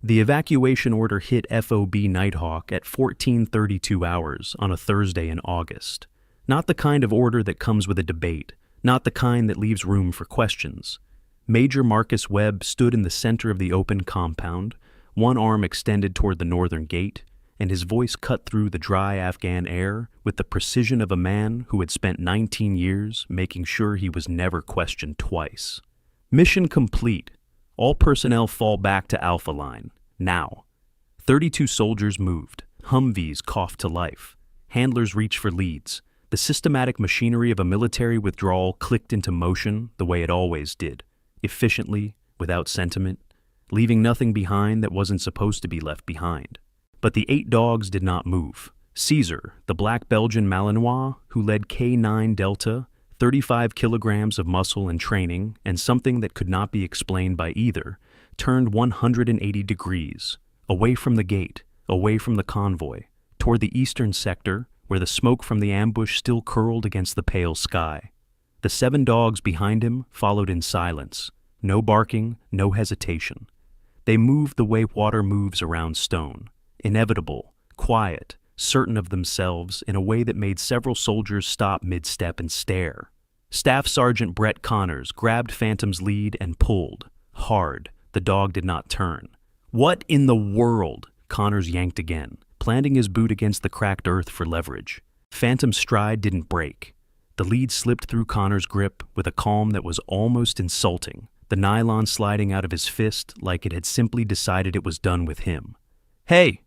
The evacuation order hit FOB Nighthawk at 14:32 hours on a Thursday in August. Not the kind of order that comes with a debate, not the kind that leaves room for questions. Major Marcus Webb stood in the center of the open compound, one arm extended toward the northern gate, and his voice cut through the dry Afghan air with the precision of a man who had spent 19 years making sure he was never questioned twice. Mission complete. All personnel fall back to Alpha Line. Now. 32 soldiers moved. Humvees coughed to life. Handlers reached for leads. The systematic machinery of a military withdrawal clicked into motion the way it always did, efficiently, without sentiment, leaving nothing behind that wasn't supposed to be left behind. But the 8 dogs did not move. Caesar, the black Belgian Malinois who led K9 Delta, 35 kilograms of muscle and training, and something that could not be explained by either, turned 180 degrees, away from the gate, away from the convoy, toward the eastern sector, where the smoke from the ambush still curled against the pale sky. The 7 dogs behind him followed in silence, no barking, no hesitation. They moved the way water moves around stone, inevitable, quiet, certain of themselves in a way that made several soldiers stop mid-step and stare. Staff Sergeant Brett Connors grabbed Phantom's lead and pulled. Hard, the dog did not turn. "What in the world?" Connors yanked again, planting his boot against the cracked earth for leverage. Phantom's stride didn't break. The lead slipped through Connors' grip with a calm that was almost insulting, the nylon sliding out of his fist like it had simply decided it was done with him. "Hey!"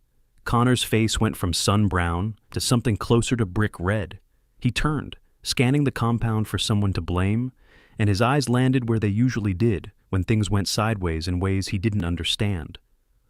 Connor's face went from sun-brown to something closer to brick red. He turned, scanning the compound for someone to blame, and his eyes landed where they usually did when things went sideways in ways he didn't understand.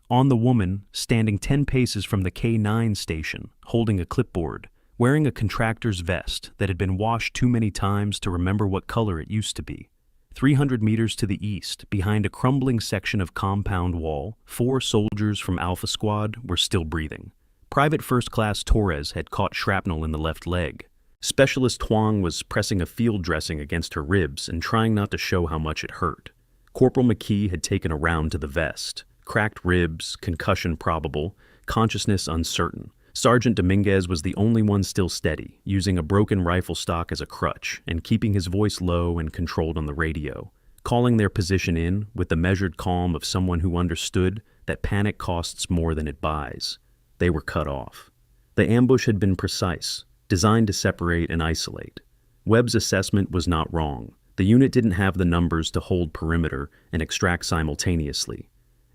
On the woman, standing 10 paces from the K9 station, holding a clipboard, wearing a contractor's vest that had been washed too many times to remember what color it used to be. 300 meters to the east, behind a crumbling section of compound wall, 4 soldiers from Alpha Squad were still breathing. Private First Class Torres had caught shrapnel in the left leg. Specialist Huang was pressing a field dressing against her ribs and trying not to show how much it hurt. Corporal McKee had taken a round to the vest. Cracked ribs, concussion probable, consciousness uncertain. Sergeant Dominguez was the only one still steady, using a broken rifle stock as a crutch and keeping his voice low and controlled on the radio, calling their position in with the measured calm of someone who understood that panic costs more than it buys. They were cut off. The ambush had been precise, designed to separate and isolate. Webb's assessment was not wrong. The unit didn't have the numbers to hold perimeter and extract simultaneously.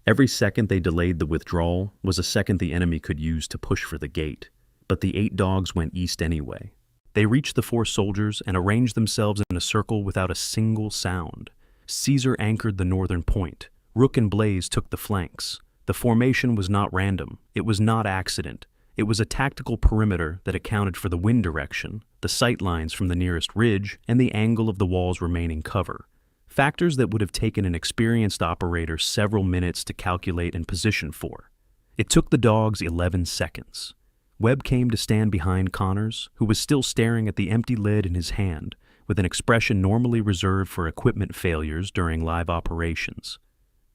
Every second they delayed the withdrawal was a second the enemy could use to push for the gate. But the 8 dogs went east anyway. They reached the 4 soldiers and arranged themselves in a circle without a single sound. Caesar anchored the northern point. Rook and Blaze took the flanks. The formation was not random. It was not accident. It was a tactical perimeter that accounted for the wind direction, the sight lines from the nearest ridge, and the angle of the wall's remaining cover. Factors that would have taken an experienced operator several minutes to calculate and position for. It took the dogs 11 seconds. Webb came to stand behind Connors, who was still staring at the empty lid in his hand, with an expression normally reserved for equipment failures during live operations.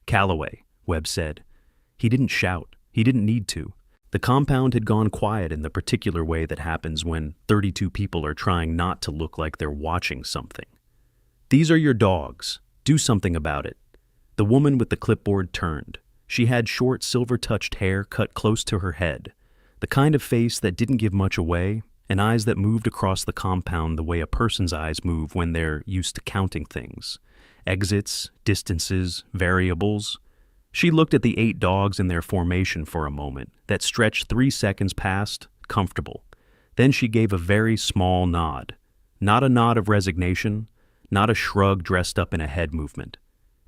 "Calloway," Webb said. He didn't shout. He didn't need to. The compound had gone quiet in the particular way that happens when 32 people are trying not to look like they're watching something. "These are your dogs. Do something about it." The woman with the clipboard turned. She had short, silver-touched hair cut close to her head, the kind of face that didn't give much away, and eyes that moved across the compound the way a person's eyes move when they're used to counting things. Exits, distances, variables. She looked at the 8 dogs in their formation for a moment that stretched 3 seconds past, comfortable. Then she gave a very small nod. Not a nod of resignation, not a shrug dressed up in a head movement.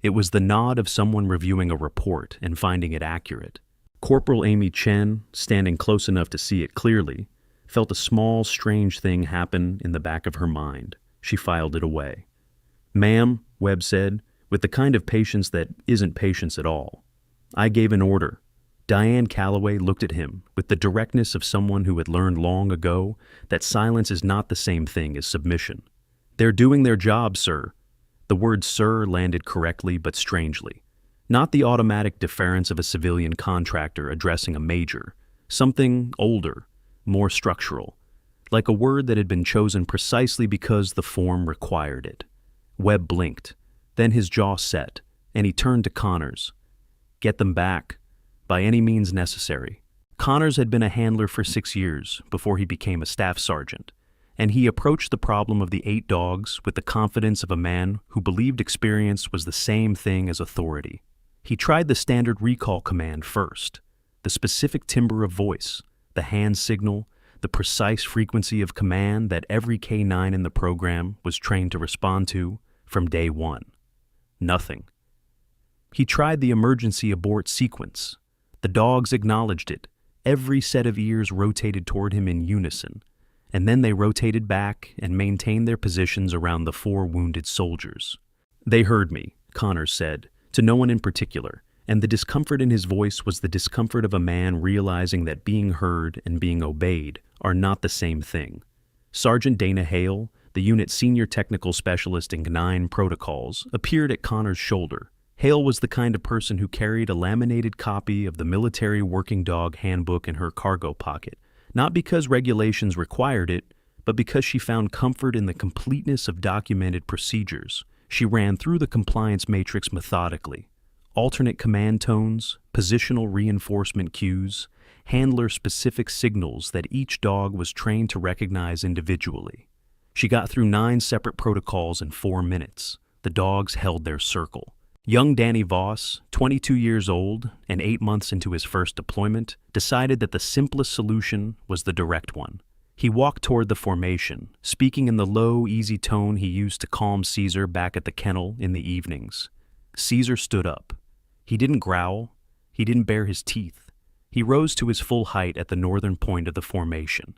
It was the nod of someone reviewing a report and finding it accurate. Corporal Amy Chen, standing close enough to see it clearly, felt a small, strange thing happen in the back of her mind. She filed it away. "Ma'am," Webb said, with the kind of patience that isn't patience at all. "I gave an order." Diane Calloway looked at him with the directness of someone who had learned long ago that silence is not the same thing as submission. "They're doing their job, sir." The word "sir" landed correctly but strangely. Not the automatic deference of a civilian contractor addressing a major. Something older, more structural, like a word that had been chosen precisely because the form required it. Webb blinked. Then his jaw set, and he turned to Connors. Get them back, by any means necessary. Connors had been a handler for 6 years before he became a staff sergeant, and he approached the problem of the 8 dogs with the confidence of a man who believed experience was the same thing as authority. He tried the standard recall command first, the specific timbre of voice, the hand signal, the precise frequency of command that every K-9 in the program was trained to respond to from day one. Nothing. He tried the emergency abort sequence. The dogs acknowledged it. Every set of ears rotated toward him in unison, and then they rotated back and maintained their positions around the 4 wounded soldiers. They heard me, Connors said, to no one in particular, and the discomfort in his voice was the discomfort of a man realizing that being heard and being obeyed are not the same thing. Sergeant Dana Hale, the unit's senior technical specialist in K-9 protocols, appeared at Connors' shoulder. Hale was the kind of person who carried a laminated copy of the Military Working Dog Handbook in her cargo pocket, not because regulations required it, but because she found comfort in the completeness of documented procedures. She ran through the compliance matrix methodically. Alternate command tones, positional reinforcement cues, handler-specific signals that each dog was trained to recognize individually. She got through 9 separate protocols in 4 minutes. The dogs held their circle. Young Danny Voss, 22 years old and 8 months into his first deployment, decided that the simplest solution was the direct one. He walked toward the formation, speaking in the low, easy tone he used to calm Caesar back at the kennel in the evenings. Caesar stood up. He didn't growl. He didn't bare his teeth. He rose to his full height at the northern point of the formation,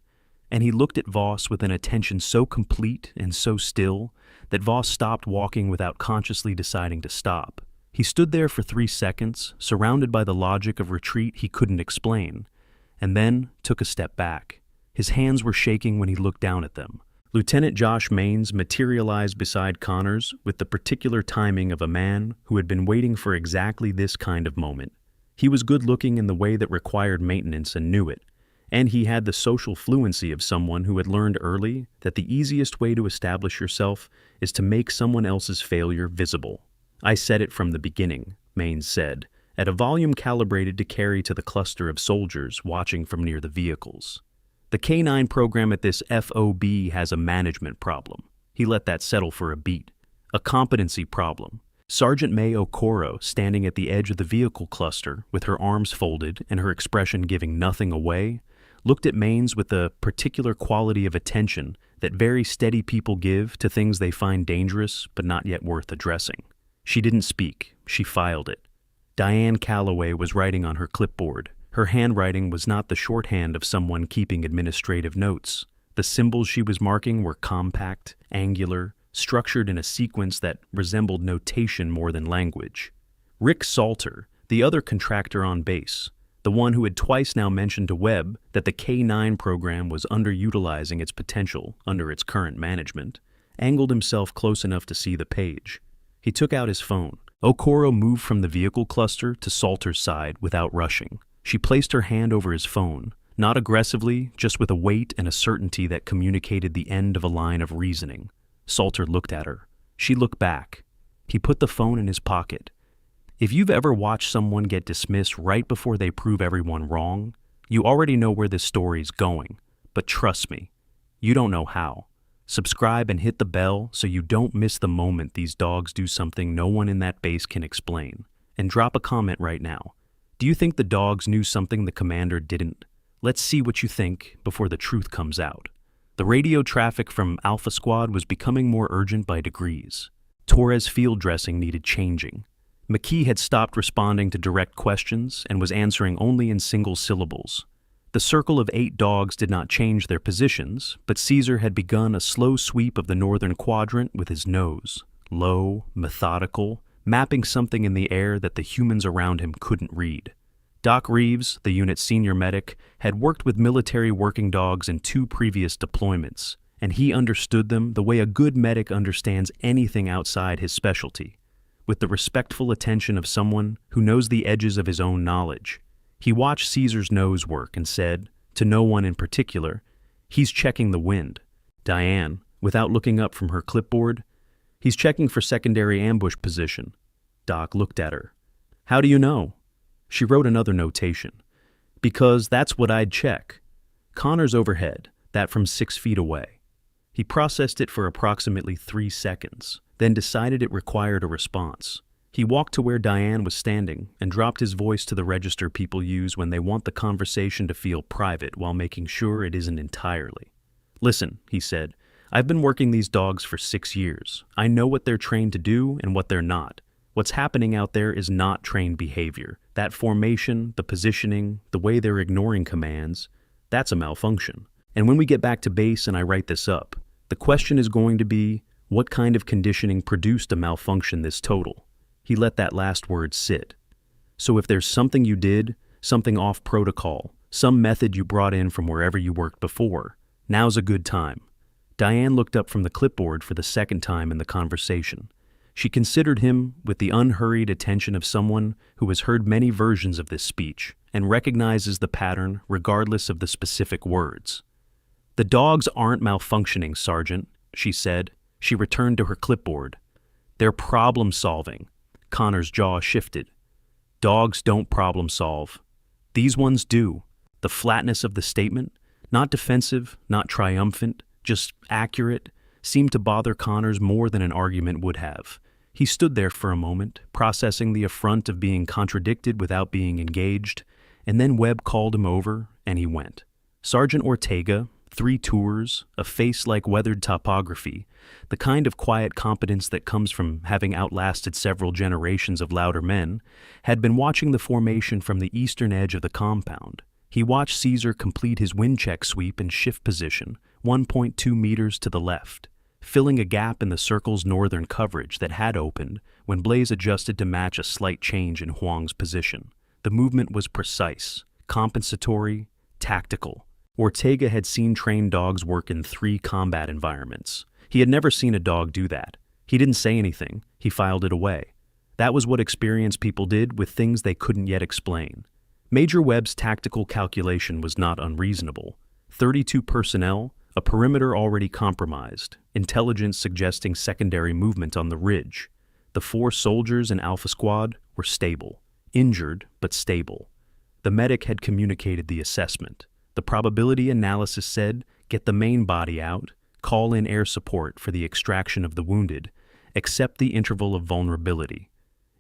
and he looked at Voss with an attention so complete and so still that Voss stopped walking without consciously deciding to stop. He stood there for 3 seconds, surrounded by the logic of retreat he couldn't explain, and then took a step back. His hands were shaking when he looked down at them. Lieutenant Josh Maines materialized beside Connors with the particular timing of a man who had been waiting for exactly this kind of moment. He was good-looking in the way that required maintenance and knew it, and he had the social fluency of someone who had learned early that the easiest way to establish yourself is to make someone else's failure visible. I said it from the beginning, Maines said, at a volume calibrated to carry to the cluster of soldiers watching from near the vehicles. The K-9 program at this FOB has a management problem. He let that settle for a beat. A competency problem. Sergeant May Okoro, standing at the edge of the vehicle cluster with her arms folded and her expression giving nothing away, looked at Maines with the particular quality of attention that very steady people give to things they find dangerous but not yet worth addressing. She didn't speak. She filed it. Diane Calloway was writing on her clipboard. Her handwriting was not the shorthand of someone keeping administrative notes. The symbols she was marking were compact, angular, structured in a sequence that resembled notation more than language. Rick Salter, the other contractor on base, the one who had twice now mentioned to Webb that the K-9 program was underutilizing its potential under its current management, angled himself close enough to see the page. He took out his phone. Okoro moved from the vehicle cluster to Salter's side without rushing. She placed her hand over his phone, not aggressively, just with a weight and a certainty that communicated the end of a line of reasoning. Salter looked at her. She looked back. He put the phone in his pocket. If you've ever watched someone get dismissed right before they prove everyone wrong, you already know where this story's going. But trust me, you don't know how. Subscribe and hit the bell so you don't miss the moment these dogs do something no one in that base can explain. And drop a comment right now. Do you think the dogs knew something the commander didn't? Let's see what you think before the truth comes out. The radio traffic from Alpha Squad was becoming more urgent by degrees. Torres field dressing needed changing. McKee had stopped responding to direct questions and was answering only in single syllables. The circle of 8 dogs did not change their positions, but Caesar had begun a slow sweep of the northern quadrant with his nose, low, methodical, mapping something in the air that the humans around him couldn't read. Doc Reeves, the unit's senior medic, had worked with military working dogs in 2 previous deployments, and he understood them the way a good medic understands anything outside his specialty. with the respectful attention of someone who knows the edges of his own knowledge. He watched Caesar's nose work and said, to no one in particular, "He's checking the wind." Diane, without looking up from her clipboard, "He's checking for secondary ambush position." Doc looked at her. "How do you know?" She wrote another notation. "Because that's what I'd check." Connors overhead, that from 6 feet away. He processed it for approximately 3 seconds, then decided it required a response. He walked to where Diane was standing and dropped his voice to the register people use when they want the conversation to feel private while making sure it isn't entirely. "Listen," he said, "I've been working these dogs for 6 years. I know what they're trained to do and what they're not. What's happening out there is not trained behavior. That formation, the positioning, the way they're ignoring commands, that's a malfunction. And when we get back to base and I write this up, the question is going to be, what kind of conditioning produced a malfunction this total?" He let that last word sit. "So if there's something you did, something off protocol, some method you brought in from wherever you worked before, now's a good time." Diane looked up from the clipboard for the second time in the conversation. She considered him with the unhurried attention of someone who has heard many versions of this speech and recognizes the pattern regardless of the specific words. "The dogs aren't malfunctioning, Sergeant," she said. She returned to her clipboard. "They're problem-solving." Connor's jaw shifted. "Dogs don't problem-solve. These ones do." The flatness of the statement, not defensive, not triumphant, just accurate, seemed to bother Connors more than an argument would have. He stood there for a moment, processing the affront of being contradicted without being engaged, and then Webb called him over, and he went. Sergeant Ortega, 3 tours, a face like weathered topography, the kind of quiet competence that comes from having outlasted several generations of louder men, had been watching the formation from the eastern edge of the compound. He watched Caesar complete his wind check sweep and shift position, 1.2 meters to the left, filling a gap in the circle's northern coverage that had opened when Blaze adjusted to match a slight change in Huang's position. The movement was precise, compensatory, tactical. Ortega had seen trained dogs work in 3 combat environments. He had never seen a dog do that. He didn't say anything. He filed it away. That was what experienced people did with things they couldn't yet explain. Major Webb's tactical calculation was not unreasonable. 32 personnel, a perimeter already compromised, intelligence suggesting secondary movement on the ridge. The 4 soldiers in Alpha Squad were stable, injured but stable. The medic had communicated the assessment. The probability analysis said, get the main body out, call in air support for the extraction of the wounded, accept the interval of vulnerability.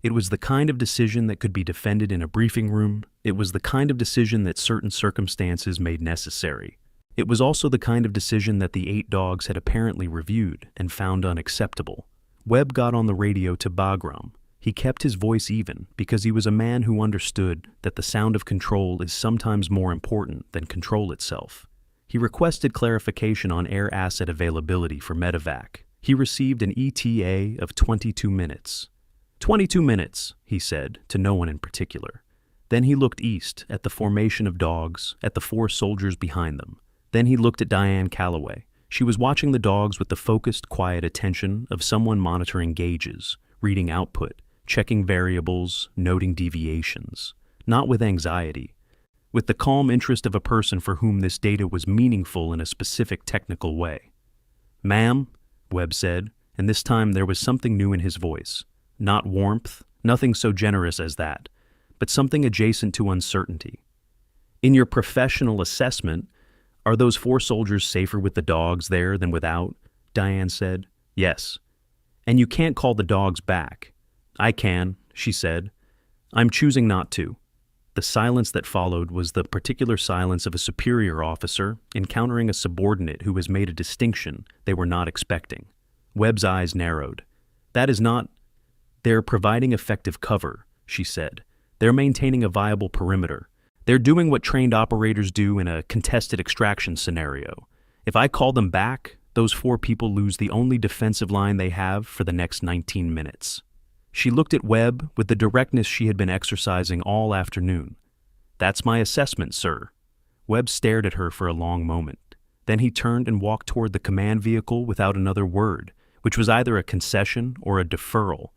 It was the kind of decision that could be defended in a briefing room. It was the kind of decision that certain circumstances made necessary. It was also the kind of decision that the 8 dogs had apparently reviewed and found unacceptable. Webb got on the radio to Bagram. He kept his voice even because he was a man who understood that the sound of control is sometimes more important than control itself. He requested clarification on air asset availability for medevac. He received an ETA of 22 minutes. 22 minutes, he said, to no one in particular. Then he looked east at the formation of dogs, at the 4 soldiers behind them. Then he looked at Diane Calloway. She was watching the dogs with the focused, quiet attention of someone monitoring gauges, reading output, checking variables, noting deviations. Not with anxiety. With the calm interest of a person for whom this data was meaningful in a specific technical way. "Ma'am," Webb said, and this time there was something new in his voice. Not warmth, nothing so generous as that, but something adjacent to uncertainty. "In your professional assessment, are those 4 soldiers safer with the dogs there than without?" Diane said. "Yes." "And you can't call the dogs back." "I can," she said. "I'm choosing not to." The silence that followed was the particular silence of a superior officer encountering a subordinate who has made a distinction they were not expecting. Webb's eyes narrowed. "That is not—" "They're providing effective cover," she said. "They're maintaining a viable perimeter. They're doing what trained operators do in a contested extraction scenario. If I call them back, those 4 people lose the only defensive line they have for the next 19 minutes. She looked at Webb with the directness she had been exercising all afternoon. "That's my assessment, sir." Webb stared at her for a long moment. Then he turned and walked toward the command vehicle without another word, which was either a concession or a deferral,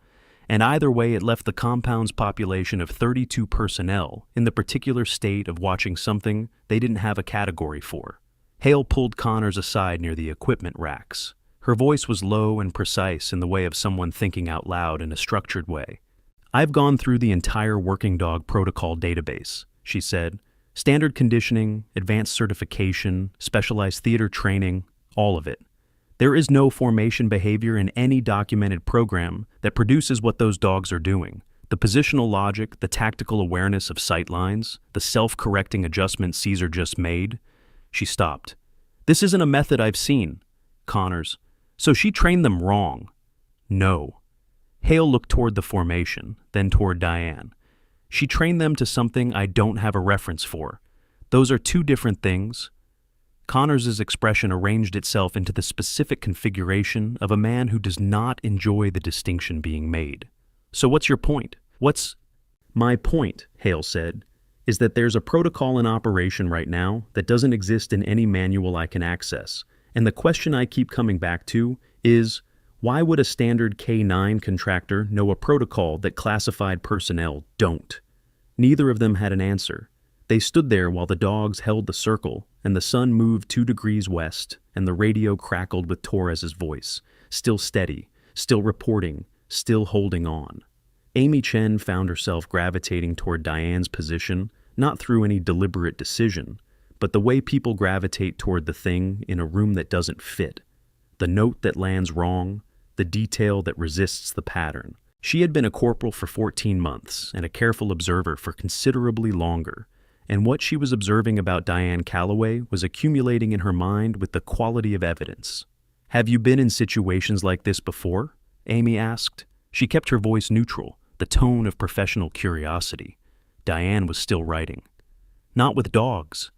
and either way it left the compound's population of 32 personnel in the particular state of watching something they didn't have a category for. Hale pulled Connors aside near the equipment racks. Her voice was low and precise in the way of someone thinking out loud in a structured way. "I've gone through the entire working dog protocol database," she said. "Standard conditioning, advanced certification, specialized theater training, all of it. There is no formation behavior in any documented program that produces what those dogs are doing. The positional logic, the tactical awareness of sight lines, the self-correcting adjustments Caesar just made." She stopped. "This isn't a method I've seen." Connors. "So she trained them wrong." "No." Hale looked toward the formation, then toward Diane. "She trained them to something I don't have a reference for. Those are two different things." Connors' expression arranged itself into the specific configuration of a man who does not enjoy the distinction being made. "So what's your point?" "My point," Hale said, "is that there's a protocol in operation right now that doesn't exist in any manual I can access. And the question I keep coming back to is, why would a standard K-9 contractor know a protocol that classified personnel don't?" Neither of them had an answer. They stood there while the dogs held the circle, and the sun moved 2 degrees west, and the radio crackled with Torres's voice, still steady, still reporting, still holding on. Amy Chen found herself gravitating toward Diane's position, not through any deliberate decision, but the way people gravitate toward the thing in a room that doesn't fit, the note that lands wrong, the detail that resists the pattern. She had been a corporal for 14 months and a careful observer for considerably longer, and what she was observing about Diane Calloway was accumulating in her mind with the quality of evidence. "Have you been in situations like this before?" Amy asked. She kept her voice neutral, the tone of professional curiosity. Diane was still writing. "Not with dogs."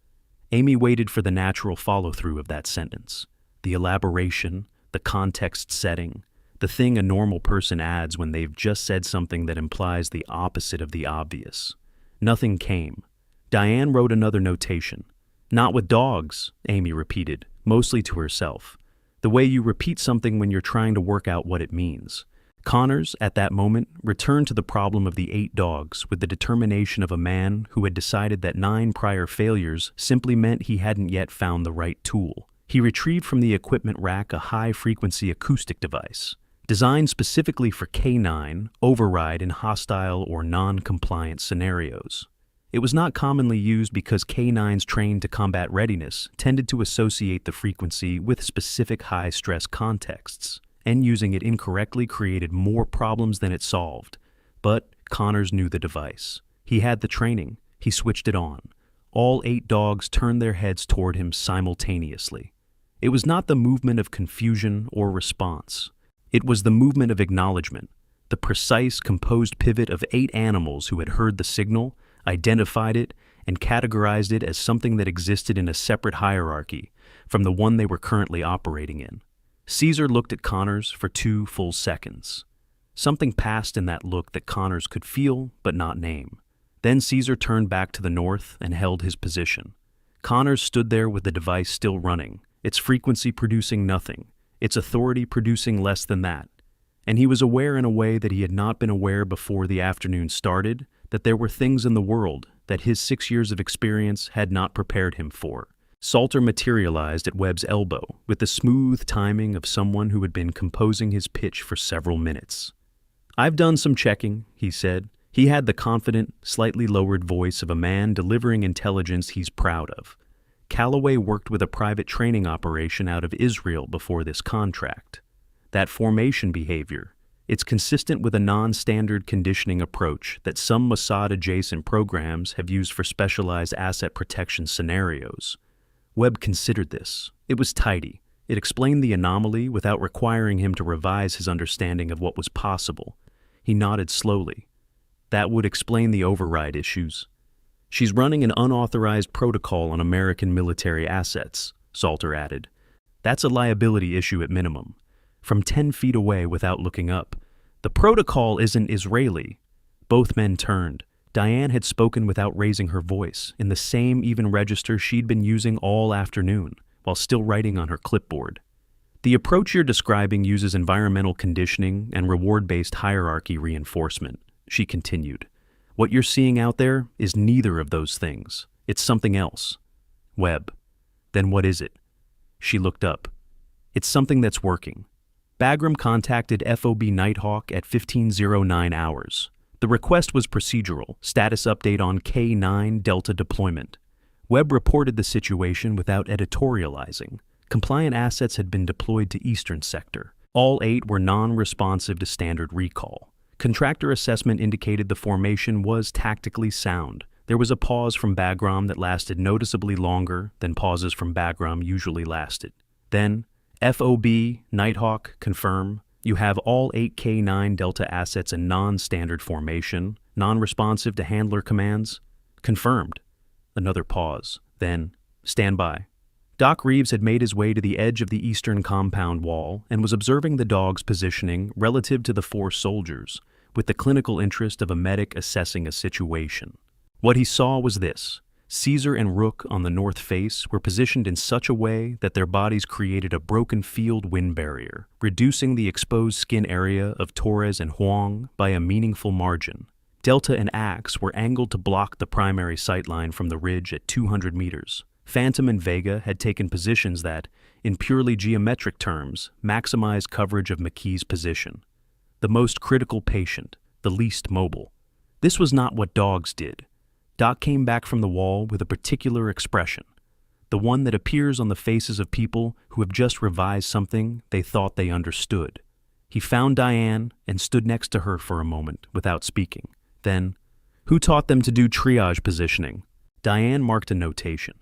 Amy waited for the natural follow-through of that sentence. The elaboration, the context setting, the thing a normal person adds when they've just said something that implies the opposite of the obvious. Nothing came. Diane wrote another notation. "Not with dogs," Amy repeated, mostly to herself. The way you repeat something when you're trying to work out what it means. Connors, at that moment, returned to the problem of the 8 dogs with the determination of a man who had decided that 9 prior failures simply meant he hadn't yet found the right tool. He retrieved from the equipment rack a high-frequency acoustic device, designed specifically for K-9 override in hostile or non-compliant scenarios. It was not commonly used because K-9s trained to combat readiness tended to associate the frequency with specific high-stress contexts, and using it incorrectly created more problems than it solved. But Connors knew the device. He had the training. He switched it on. All 8 dogs turned their heads toward him simultaneously. It was not the movement of confusion or response. It was the movement of acknowledgement, the precise, composed pivot of 8 animals who had heard the signal, identified it, and categorized it as something that existed in a separate hierarchy from the one they were currently operating in. Caesar looked at Connors for 2 full seconds. Something passed in that look that Connors could feel but not name. Then Caesar turned back to the north and held his position. Connors stood there with the device still running, its frequency producing nothing, its authority producing less than that. And he was aware in a way that he had not been aware before the afternoon started, that there were things in the world that his 6 years of experience had not prepared him for. Salter materialized at Webb's elbow with the smooth timing of someone who had been composing his pitch for several minutes. "I've done some checking," he said. He had the confident, slightly lowered voice of a man delivering intelligence he's proud of. Calloway worked with a private training operation out of Israel before this contract. That formation behavior, it's consistent with a non-standard conditioning approach that some Mossad-adjacent programs have used for specialized asset protection scenarios. Webb considered this. It was tidy. It explained the anomaly without requiring him to revise his understanding of what was possible. He nodded slowly. That would explain the override issues. "She's running an unauthorized protocol on American military assets," Salter added. "That's a liability issue at minimum." From 10 feet away without looking up. "The protocol isn't Israeli." Both men turned. Diane had spoken without raising her voice, in the same even register she'd been using all afternoon, while still writing on her clipboard. The approach you're describing uses environmental conditioning and reward-based hierarchy reinforcement, she continued. What you're seeing out there is neither of those things. It's something else. Webb. Then what is it? She looked up. It's something that's working. Bagram contacted FOB Nighthawk at 15:09 hours. The request was procedural, status update on K9 Delta deployment. Webb reported the situation without editorializing. Compliant assets had been deployed to Eastern Sector. All 8 were non-responsive to standard recall. Contractor assessment indicated the formation was tactically sound. There was a pause from Bagram that lasted noticeably longer than pauses from Bagram usually lasted. Then, FOB Nighthawk confirm. You have all 8 K9 Delta assets in non-standard formation, non-responsive to handler commands. Confirmed. Another pause. Then, stand by. Doc Reeves had made his way to the edge of the eastern compound wall and was observing the dog's positioning relative to the 4 soldiers, with the clinical interest of a medic assessing a situation. What he saw was this. Caesar and Rook on the north face were positioned in such a way that their bodies created a broken field wind barrier, reducing the exposed skin area of Torres and Huang by a meaningful margin. Delta and Axe were angled to block the primary sightline from the ridge at 200 meters. Phantom and Vega had taken positions that, in purely geometric terms, maximized coverage of McKee's position. The most critical patient, the least mobile. This was not what dogs did. Doc came back from the wall with a particular expression, the one that appears on the faces of people who have just revised something they thought they understood. He found Diane and stood next to her for a moment without speaking. Then, who taught them to do triage positioning? Diane marked a notation.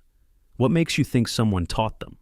What makes you think someone taught them?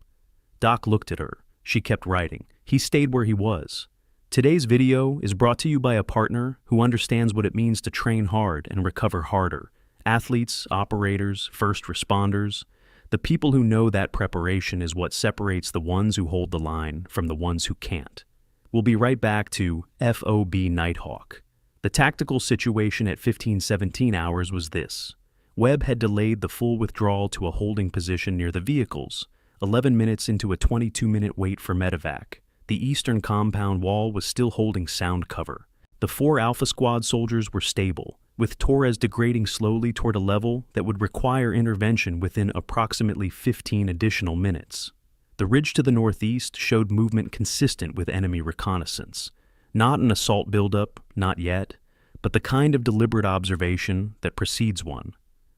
Doc looked at her. She kept writing. He stayed where he was. Today's video is brought to you by a partner who understands what it means to train hard and recover harder. Athletes, operators, first responders. The people who know that preparation is what separates the ones who hold the line from the ones who can't. We'll be right back to FOB Nighthawk. The tactical situation at 15:17 hours was this. Webb had delayed the full withdrawal to a holding position near the vehicles, 11 minutes into a 22-minute wait for medevac. The eastern compound wall was still holding sound cover. The 4 Alpha Squad soldiers were stable, with Torres degrading slowly toward a level that would require intervention within approximately 15 additional minutes. The ridge to the northeast showed movement consistent with enemy reconnaissance. Not an assault buildup, not yet, but the kind of deliberate observation that precedes one.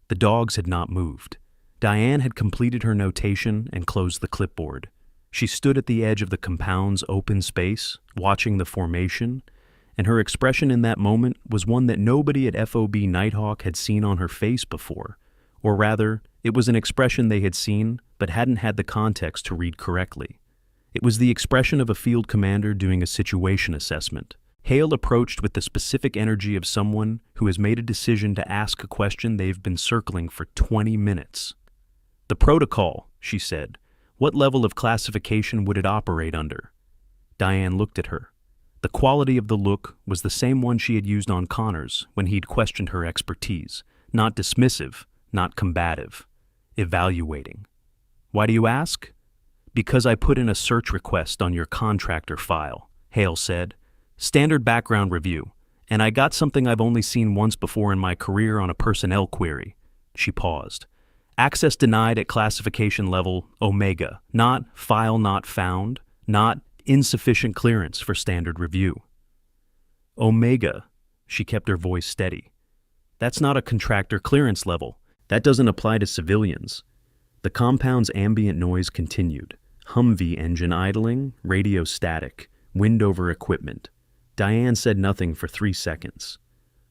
The dogs had not moved. Diane had completed her notation and closed the clipboard. She stood at the edge of the compound's open space, watching the formation, and her expression in that moment was one that nobody at FOB Nighthawk had seen on her face before. Or rather, it was an expression they had seen, but hadn't had the context to read correctly. It was the expression of a field commander doing a situation assessment. Hale approached with the specific energy of someone who has made a decision to ask a question they've been circling for 20 minutes. "The protocol," she said. "What level of classification would it operate under?" Diane looked at her. The quality of the look was the same one she had used on Connors when he'd questioned her expertise. Not dismissive, not combative. Evaluating. "Why do you ask?" "Because I put in a search request on your contractor file," Hale said. "Standard background review, and I got something I've only seen once before in my career on a personnel query." She paused. "Access denied at classification level Omega, not file not found, not insufficient clearance for standard review." "Omega," she kept her voice steady. "That's not a contractor clearance level. That doesn't apply to civilians." The compound's ambient noise continued. Humvee engine idling, radio static, wind over equipment. Diane said nothing for 3 seconds.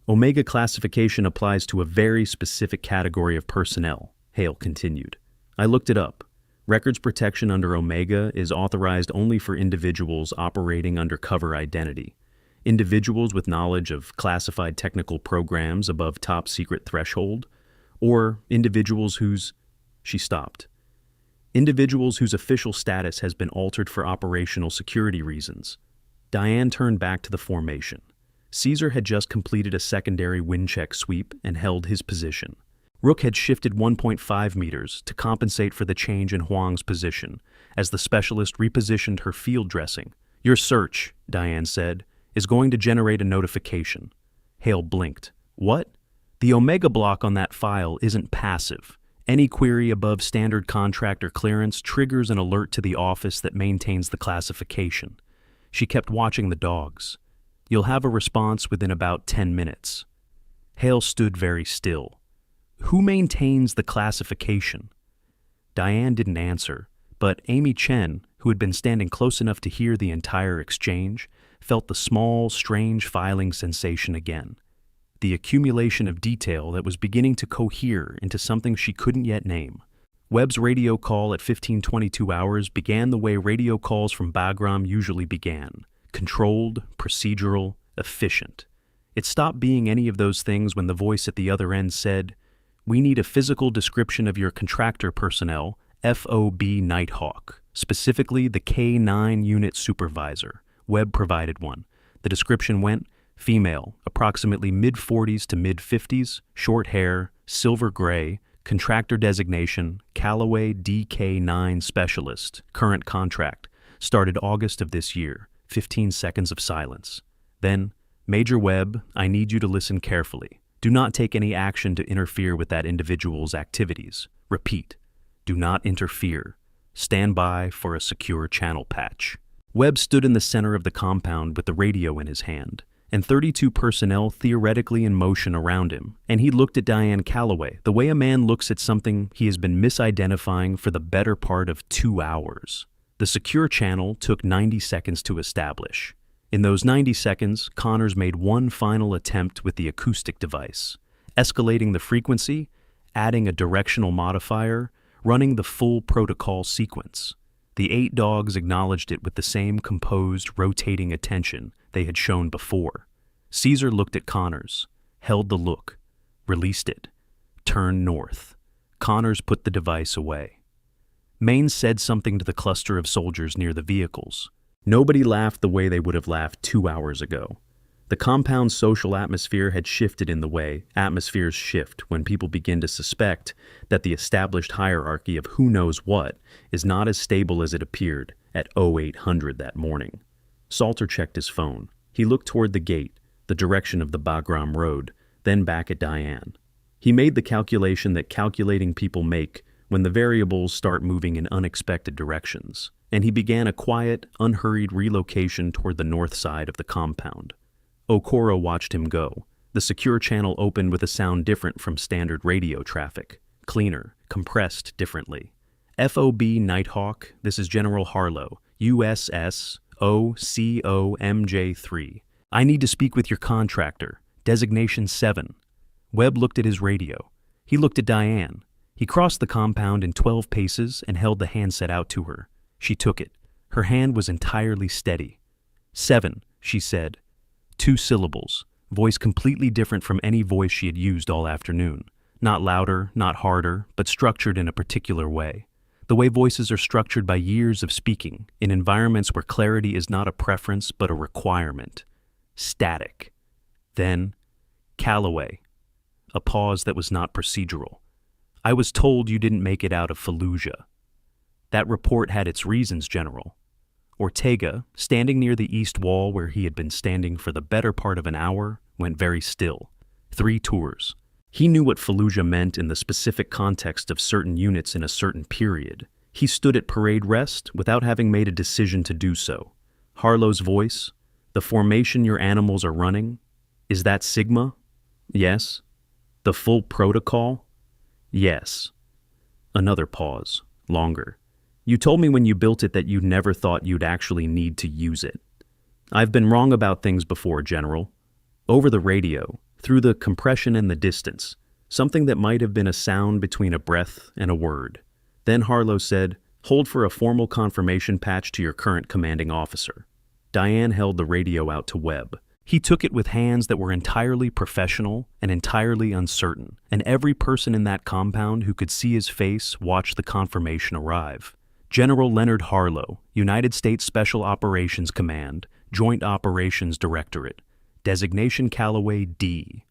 "Omega classification applies to a very specific category of personnel," Hale continued. "I looked it up. Records protection under Omega is authorized only for individuals operating under cover identity. Individuals with knowledge of classified technical programs above top secret threshold, or individuals whose..." She stopped. "Individuals whose official status has been altered for operational security reasons." Diane turned back to the formation. Caesar had just completed a secondary wind check sweep and held his position. Rook had shifted 1.5 meters to compensate for the change in Huang's position as the specialist repositioned her field dressing. "Your search," Diane said, "is going to generate a notification." Hale blinked. "What?" "The Omega block on that file isn't passive. Any query above standard contractor clearance triggers an alert to the office that maintains the classification." She kept watching the dogs. "You'll have a response within about 10 minutes." Hale stood very still. "Who maintains the classification?" Diane didn't answer, but Amy Chen, who had been standing close enough to hear the entire exchange, felt the small, strange filing sensation again. The accumulation of detail that was beginning to cohere into something she couldn't yet name. Webb's radio call at 15:22 hours began the way radio calls from Bagram usually began: controlled, procedural, efficient. It stopped being any of those things when the voice at the other end said, "We need a physical description of your contractor personnel, FOB Nighthawk, specifically the K9 unit supervisor." Webb provided one. The description went, female, approximately mid-40s to mid-50s, short hair, silver gray, contractor designation, Callaway DK9 specialist, current contract, started August of this year. 15 seconds of silence. Then, "Major Webb, I need you to listen carefully. Do not take any action to interfere with that individual's activities. Repeat, do not interfere. Stand by for a secure channel patch." Webb stood in the center of the compound with the radio in his hand, and 32 personnel theoretically in motion around him, and he looked at Diane Callaway the way a man looks at something he has been misidentifying for the better part of 2 hours. The secure channel took 90 seconds to establish. In those 90 seconds, Connors made one final attempt with the acoustic device, escalating the frequency, adding a directional modifier, running the full protocol sequence. The 8 dogs acknowledged it with the same composed, rotating attention they had shown before. Caesar looked at Connors, held the look, released it, turned north. Connors put the device away. Maine said something to the cluster of soldiers near the vehicles. Nobody laughed the way they would have laughed 2 hours ago. The compound's social atmosphere had shifted in the way atmospheres shift when people begin to suspect that the established hierarchy of who knows what is not as stable as it appeared at 0800 that morning. Salter checked his phone. He looked toward the gate, the direction of the Bagram Road, then back at Diane. He made the calculation that calculating people make when the variables start moving in unexpected directions, and he began a quiet, unhurried relocation toward the north side of the compound. Okoro watched him go. The secure channel opened with a sound different from standard radio traffic, cleaner, compressed differently. "FOB Nighthawk, this is General Harlow, USS OCOMJ3. I need to speak with your contractor, designation 7. Webb looked at his radio. He looked at Diane. He crossed the compound in 12 paces and held the handset out to her. She took it. Her hand was entirely steady. 7, she said. 2 syllables, voice completely different from any voice she had used all afternoon. Not louder, not harder, but structured in a particular way. The way voices are structured by years of speaking, in environments where clarity is not a preference but a requirement. Static. Then, "Callaway." A pause that was not procedural. "I was told you didn't make it out of Fallujah." "That report had its reasons, General." Ortega, standing near the east wall where he had been standing for the better part of an hour, went very still. 3 tours. He knew what Fallujah meant in the specific context of certain units in a certain period. He stood at parade rest without having made a decision to do so. Harlow's voice, "The formation your animals are running, is that Sigma?" "Yes." "The full protocol?" "Yes." Another pause, longer. "You told me when you built it that you never thought you'd actually need to use it." "I've been wrong about things before, General." Over the radio, through the compression and the distance, something that might have been a sound between a breath and a word. Then Harlow said, "Hold for a formal confirmation patch to your current commanding officer." Diane held the radio out to Webb. He took it with hands that were entirely professional and entirely uncertain, and every person in that compound who could see his face watched the confirmation arrive. "General Leonard Harlow, United States Special Operations Command, Joint Operations Directorate, designation Callaway D."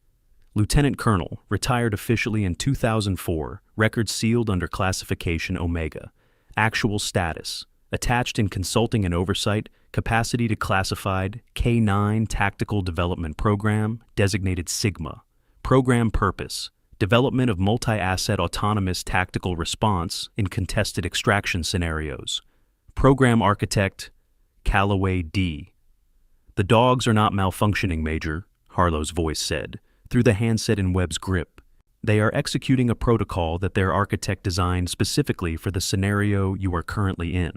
Lieutenant Colonel, retired officially in 2004, record sealed under classification Omega. Actual status: attached in consulting and oversight, capacity to classified K9 Tactical Development Program, designated Sigma. Program purpose: development of multi-asset autonomous tactical response in contested extraction scenarios. Program architect: Callaway D. "The dogs are not malfunctioning, Major," Harlow's voice said, through the handset in Webb's grip. "They are executing a protocol that their architect designed specifically for the scenario you are currently in.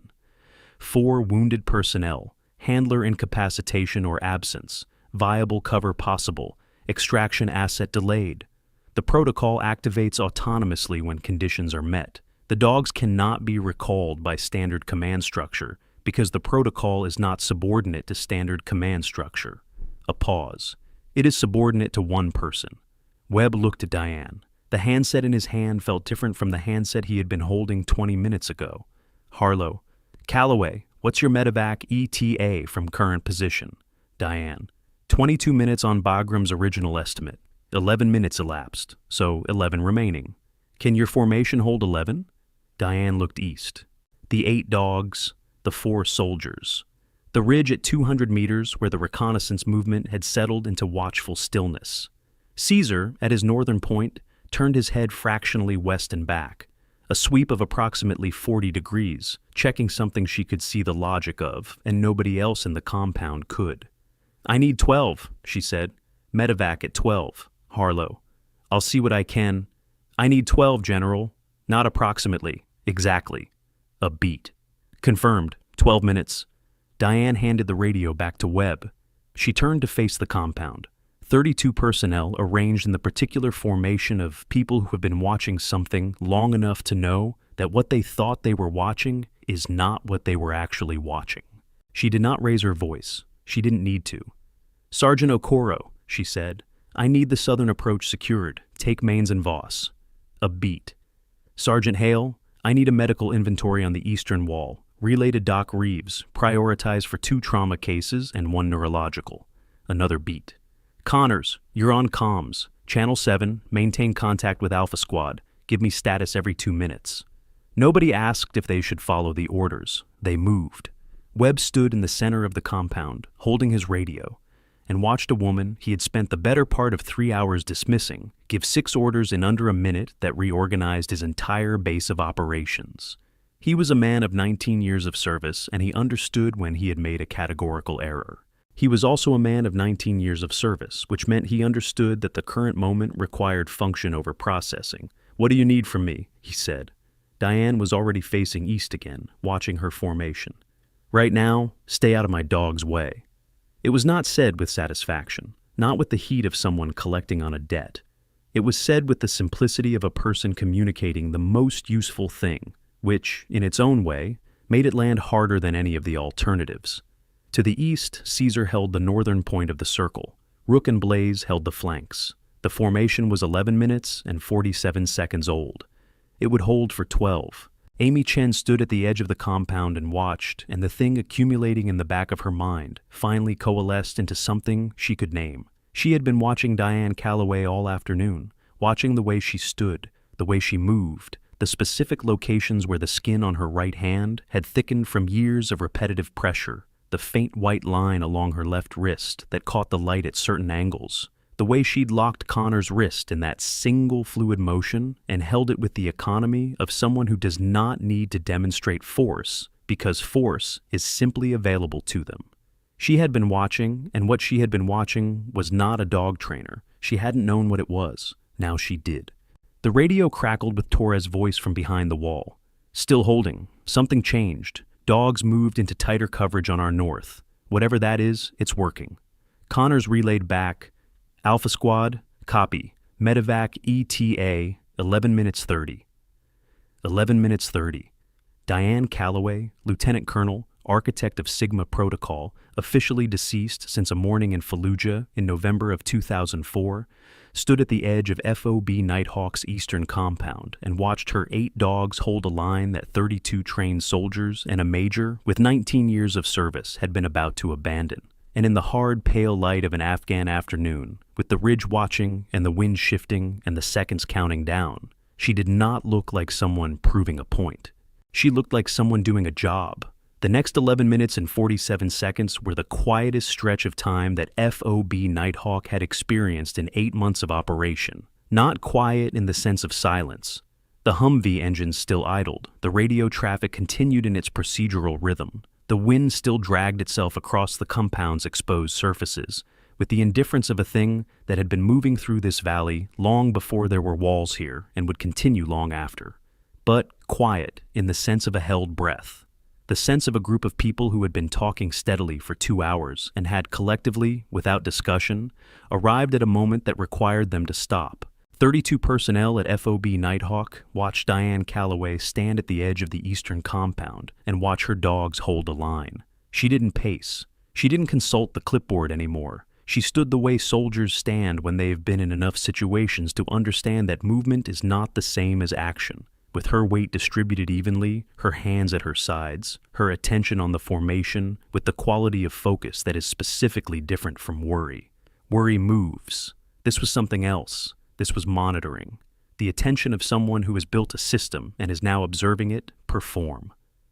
4 wounded personnel, handler incapacitation or absence, viable cover possible, extraction asset delayed. The protocol activates autonomously when conditions are met. The dogs cannot be recalled by standard command structure because the protocol is not subordinate to standard command structure." A pause. "It is subordinate to one person." Webb looked at Diane. The handset in his hand felt different from the handset he had been holding 20 minutes ago. Harlow: "Callaway, what's your medevac ETA from current position?" Diane: 22 minutes on Bagram's original estimate. 11 minutes elapsed, so 11 remaining. "Can your formation hold 11? Diane looked east. The 8 dogs, the 4 soldiers. The ridge at 200 meters where the reconnaissance movement had settled into watchful stillness. Caesar, at his northern point, turned his head fractionally west and back, a sweep of approximately 40 degrees, checking something she could see the logic of, and nobody else in the compound could. "I need 12, she said. "Medevac at 12. Harlow: "I'll see what I can." "I need 12, General. Not approximately. Exactly." A beat. "Confirmed. 12 minutes. Diane handed the radio back to Webb. She turned to face the compound. 32 personnel arranged in the particular formation of people who have been watching something long enough to know that what they thought they were watching is not what they were actually watching. She did not raise her voice. She didn't need to. "Sergeant Okoro," she said, "I need the southern approach secured. Take Mains and Voss." A beat. "Sergeant Hale, I need a medical inventory on the eastern wall. Relay to Doc Reeves. Prioritize for 2 trauma cases and 1 neurological." Another beat. "Connors, you're on comms. Channel 7, maintain contact with Alpha Squad. Give me status every 2 minutes." Nobody asked if they should follow the orders. They moved. Webb stood in the center of the compound, holding his radio, and watched a woman he had spent the better part of 3 hours dismissing give 6 orders in under a minute that reorganized his entire base of operations. He was a man of 19 years of service, and he understood when he had made a categorical error. He was also a man of 19 years of service, which meant he understood that the current moment required function over processing. "What do you need from me?" he said. Diane was already facing east again, watching her formation. "Right now, stay out of my dog's way." It was not said with satisfaction, not with the heat of someone collecting on a debt. It was said with the simplicity of a person communicating the most useful thing, which, in its own way, made it land harder than any of the alternatives. To the east, Caesar held the northern point of the circle. Rook and Blaze held the flanks. The formation was 11 minutes and 47 seconds old. It would hold for 12. Amy Chen stood at the edge of the compound and watched, and the thing accumulating in the back of her mind finally coalesced into something she could name. She had been watching Diane Callaway all afternoon, watching the way she stood, the way she moved, the specific locations where the skin on her right hand had thickened from years of repetitive pressure, the faint white line along her left wrist that caught the light at certain angles, the way she'd locked Connor's wrist in that single fluid motion and held it with the economy of someone who does not need to demonstrate force because force is simply available to them. She had been watching, and what she had been watching was not a dog trainer. She hadn't known what it was. Now she did. The radio crackled with Torres' voice from behind the wall. "Still holding. Something changed. Dogs moved into tighter coverage on our north. Whatever that is, it's working." Connors relayed back, "Alpha Squad, copy. Medevac ETA, 11 minutes 30. 11 minutes 30. Diane Callaway, Lieutenant Colonel, architect of Sigma Protocol, officially deceased since a morning in Fallujah in November of 2004, stood at the edge of FOB Nighthawk's eastern compound and watched her 8 dogs hold a line that 32 trained soldiers and a major with 19 years of service had been about to abandon. and in the hard, pale light of an Afghan afternoon, with the ridge watching and the wind shifting and the seconds counting down, she did not look like someone proving a point. She looked like someone doing a job. The next 11 minutes and 47 seconds were the quietest stretch of time that FOB Nighthawk had experienced in 8 months of operation. Not quiet in the sense of silence. The Humvee engines still idled. The radio traffic continued in its procedural rhythm. The wind still dragged itself across the compound's exposed surfaces, with the indifference of a thing that had been moving through this valley long before there were walls here and would continue long after. But quiet in the sense of a held breath. The sense of a group of people who had been talking steadily for 2 hours and had collectively, without discussion, arrived at a moment that required them to stop. 32 personnel at FOB Nighthawk watched Diane Calloway stand at the edge of the eastern compound and watch her dogs hold a line. She didn't pace. She didn't consult the clipboard anymore. She stood the way soldiers stand when they have been in enough situations to understand that movement is not the same as action. With her weight distributed evenly, her hands at her sides, her attention on the formation, with the quality of focus that is specifically different from worry. Worry moves. This was something else. This was monitoring. The attention of someone who has built a system and is now observing it perform.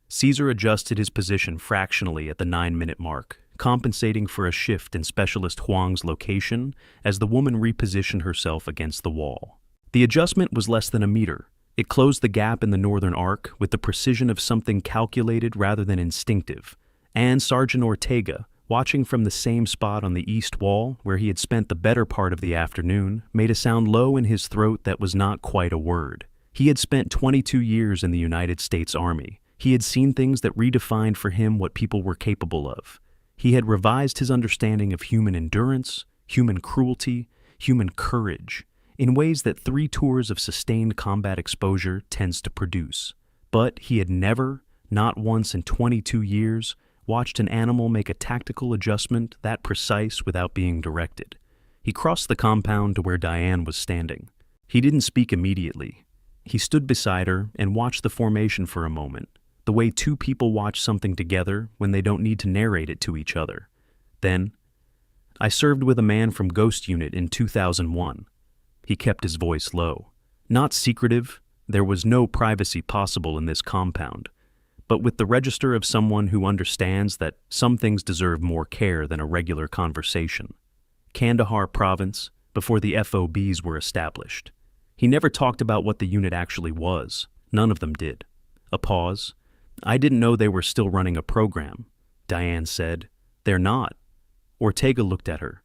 Caesar adjusted his position fractionally at the 9-minute mark, compensating for a shift in Specialist Huang's location as the woman repositioned herself against the wall. The adjustment was less than a meter. It closed the gap in the northern arc with the precision of something calculated rather than instinctive, and Sergeant Ortega, watching from the same spot on the east wall where he had spent the better part of the afternoon, made a sound low in his throat that was not quite a word. He had spent 22 years in the United States Army. He had seen things that redefined for him what people were capable of. He had revised his understanding of human endurance, human cruelty, human courage, in ways that 3 tours of sustained combat exposure tends to produce. But he had never, not once in 22 years, watched an animal make a tactical adjustment that precise without being directed. He crossed the compound to where Diane was standing. He didn't speak immediately. He stood beside her and watched the formation for a moment, the way 2 people watch something together when they don't need to narrate it to each other. Then, "I served with a man from Ghost Unit in 2001. He kept his voice low. Not secretive, there was no privacy possible in this compound, but with the register of someone who understands that some things deserve more care than a regular conversation. Kandahar Province, before the FOBs were established. He never talked about what the unit actually was. None of them did. A pause. "I didn't know they were still running a program." Diane said, "They're not." Ortega looked at her.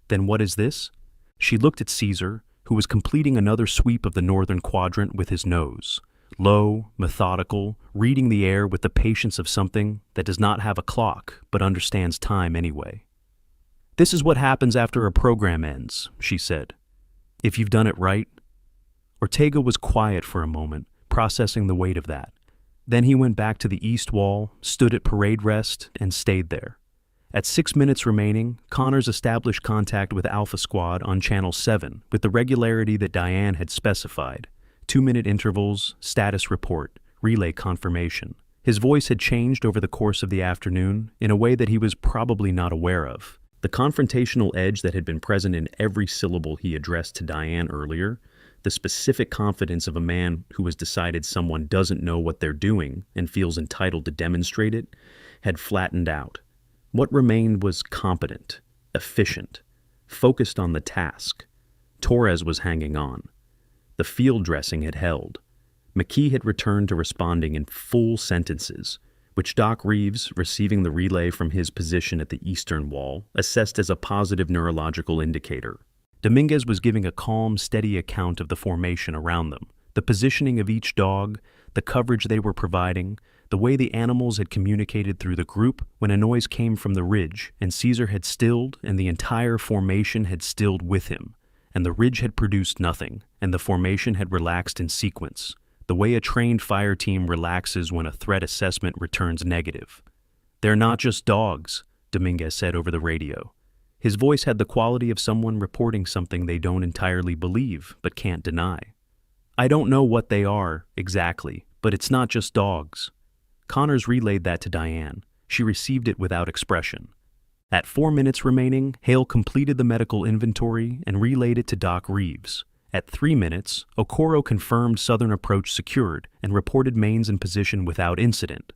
"Then what is this?" She looked at Caesar, who was completing another sweep of the northern quadrant with his nose. Low, methodical, reading the air with the patience of something that does not have a clock but understands time anyway. "This is what happens after a program ends," she said. "If you've done it right." Ortega was quiet for a moment, processing the weight of that. Then he went back to the east wall, stood at parade rest, and stayed there. At 6 minutes remaining, Connors established contact with Alpha Squad on Channel 7 with the regularity that Diane had specified. 2-minute intervals, status report, relay confirmation. His voice had changed over the course of the afternoon in a way that he was probably not aware of. The confrontational edge that had been present in every syllable he addressed to Diane earlier, the specific confidence of a man who has decided someone doesn't know what they're doing and feels entitled to demonstrate it, had flattened out. What remained was competent, efficient, focused on the task. Torres was hanging on. The field dressing had held. McKee had returned to responding in full sentences, which Doc Reeves, receiving the relay from his position at the eastern wall, assessed as a positive neurological indicator. Dominguez was giving a calm, steady account of the formation around them, the positioning of each dog, the coverage they were providing, the way the animals had communicated through the group when a noise came from the ridge, and Caesar had stilled, and the entire formation had stilled with him, and the ridge had produced nothing, and the formation had relaxed in sequence, the way a trained fire team relaxes when a threat assessment returns negative. "They're not just dogs," Dominguez said over the radio. His voice had the quality of someone reporting something they don't entirely believe but can't deny. "I don't know what they are, exactly, but it's not just dogs." Connors relayed that to Diane. She received it without expression. At 4 minutes remaining, Hale completed the medical inventory and relayed it to Doc Reeves. At 3 minutes, Okoro confirmed southern approach secured and reported Maines in position without incident,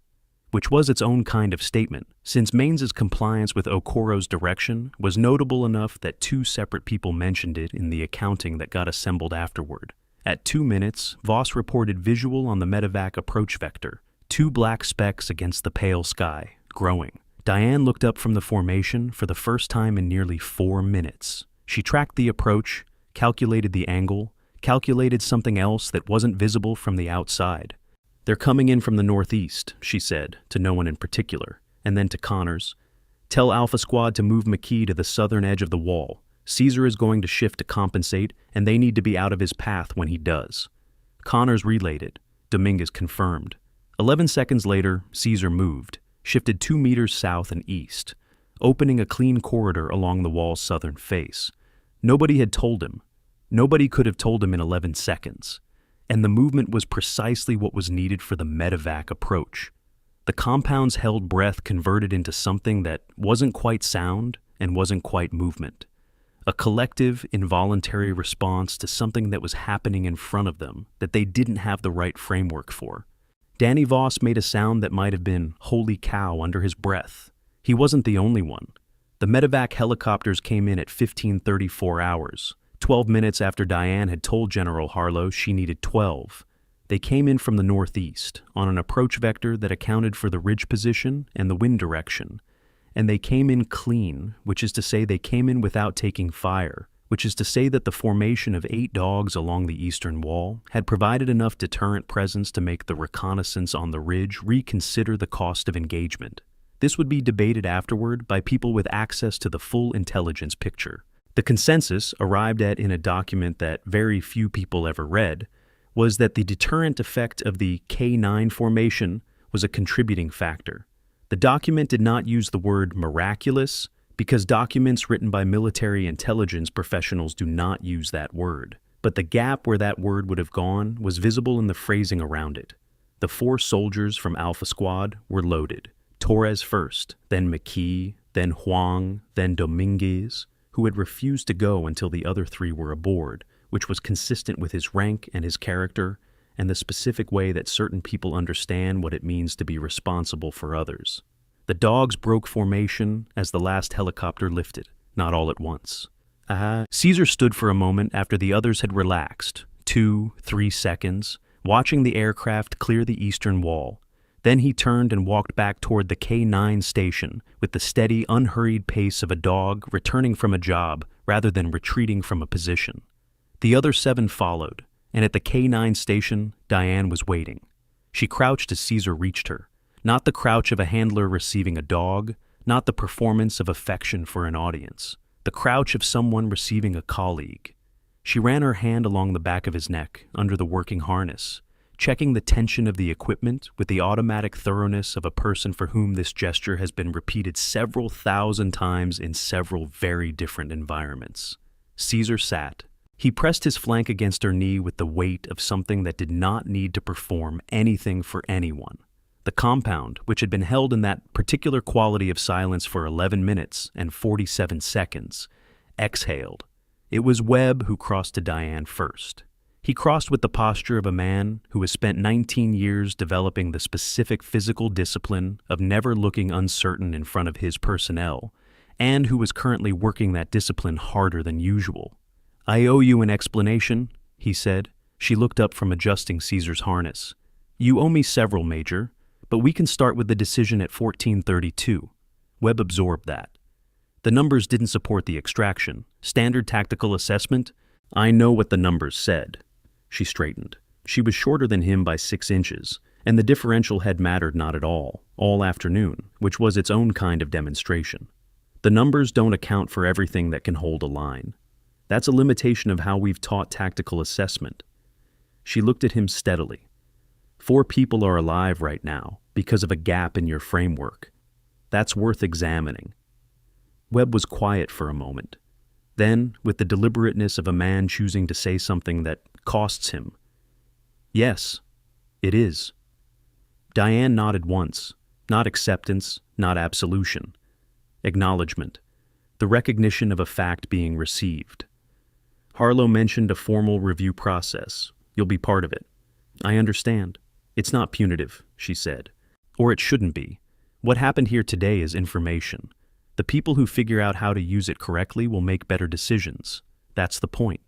which was its own kind of statement, since Mains's compliance with Okoro's direction was notable enough that 2 separate people mentioned it in the accounting that got assembled afterward. At 2 minutes, Voss reported visual on the medevac approach vector, 2 black specks against the pale sky, growing. Diane looked up from the formation for the first time in nearly 4 minutes. She tracked the approach, calculated the angle, calculated something else that wasn't visible from the outside. "They're coming in from the northeast," she said, to no one in particular, and then to Connors. "Tell Alpha Squad to move McKee to the southern edge of the wall. Caesar is going to shift to compensate, and they need to be out of his path when he does." Connors relayed it. Dominguez confirmed. 11 seconds later, Caesar moved, shifted 2 meters south and east, opening a clean corridor along the wall's southern face. Nobody had told him. Nobody could have told him in 11 seconds. And the movement was precisely what was needed for the medevac approach. The compound's held breath converted into something that wasn't quite sound and wasn't quite movement. A collective, involuntary response to something that was happening in front of them that they didn't have the right framework for. Danny Voss made a sound that might have been "holy cow" under his breath. He wasn't the only one. The medevac helicopters came in at 15:34 hours, 12 minutes after Diane had told General Harlow she needed 12. They came in from the northeast, on an approach vector that accounted for the ridge position and the wind direction. And they came in clean, which is to say they came in without taking fire, which is to say that the formation of 8 dogs along the eastern wall had provided enough deterrent presence to make the reconnaissance on the ridge reconsider the cost of engagement. This would be debated afterward by people with access to the full intelligence picture. The consensus, arrived at in a document that very few people ever read, was that the deterrent effect of the K9 formation was a contributing factor. The document did not use the word miraculous, because documents written by military intelligence professionals do not use that word. But the gap where that word would have gone was visible in the phrasing around it. The 4 soldiers from Alpha Squad were loaded. Torres first, then McKee, then Huang, then Dominguez, who had refused to go until the other 3 were aboard, which was consistent with his rank and his character, and the specific way that certain people understand what it means to be responsible for others. The dogs broke formation as the last helicopter lifted, not all at once. Caesar stood for a moment after the others had relaxed, 2, 3 seconds, watching the aircraft clear the eastern wall. Then he turned and walked back toward the K9 station with the steady, unhurried pace of a dog returning from a job rather than retreating from a position. The other 7 followed, and at the K9 station, Diane was waiting. She crouched as Caesar reached her. Not the crouch of a handler receiving a dog, not the performance of affection for an audience. The crouch of someone receiving a colleague. She ran her hand along the back of his neck, under the working harness, checking the tension of the equipment with the automatic thoroughness of a person for whom this gesture has been repeated several thousand times in several very different environments. Caesar sat. He pressed his flank against her knee with the weight of something that did not need to perform anything for anyone. The compound, which had been held in that particular quality of silence for 11 minutes and 47 seconds, exhaled. It was Webb who crossed to Diane first. He crossed with the posture of a man who has spent 19 years developing the specific physical discipline of never looking uncertain in front of his personnel, and who was currently working that discipline harder than usual. "I owe you an explanation," he said. She looked up from adjusting Caesar's harness. "You owe me several, Major, but we can start with the decision at 1432. Webb absorbed that. The numbers didn't support the extraction. Standard tactical assessment? I know what the numbers said. She straightened. She was shorter than him by 6 inches, and the differential had mattered not at all afternoon, which was its own kind of demonstration. The numbers don't account for everything that can hold a line. That's a limitation of how we've taught tactical assessment. She looked at him steadily. 4 people are alive right now because of a gap in your framework. That's worth examining. Webb was quiet for a moment. Then, with the deliberateness of a man choosing to say something that costs him, "Yes, it is." Diane nodded once, not acceptance, not absolution. Acknowledgement. The recognition of a fact being received. Harlow mentioned a formal review process. You'll be part of it. I understand. It's not punitive, she said. Or it shouldn't be. What happened here today is information. The people who figure out how to use it correctly will make better decisions. That's the point.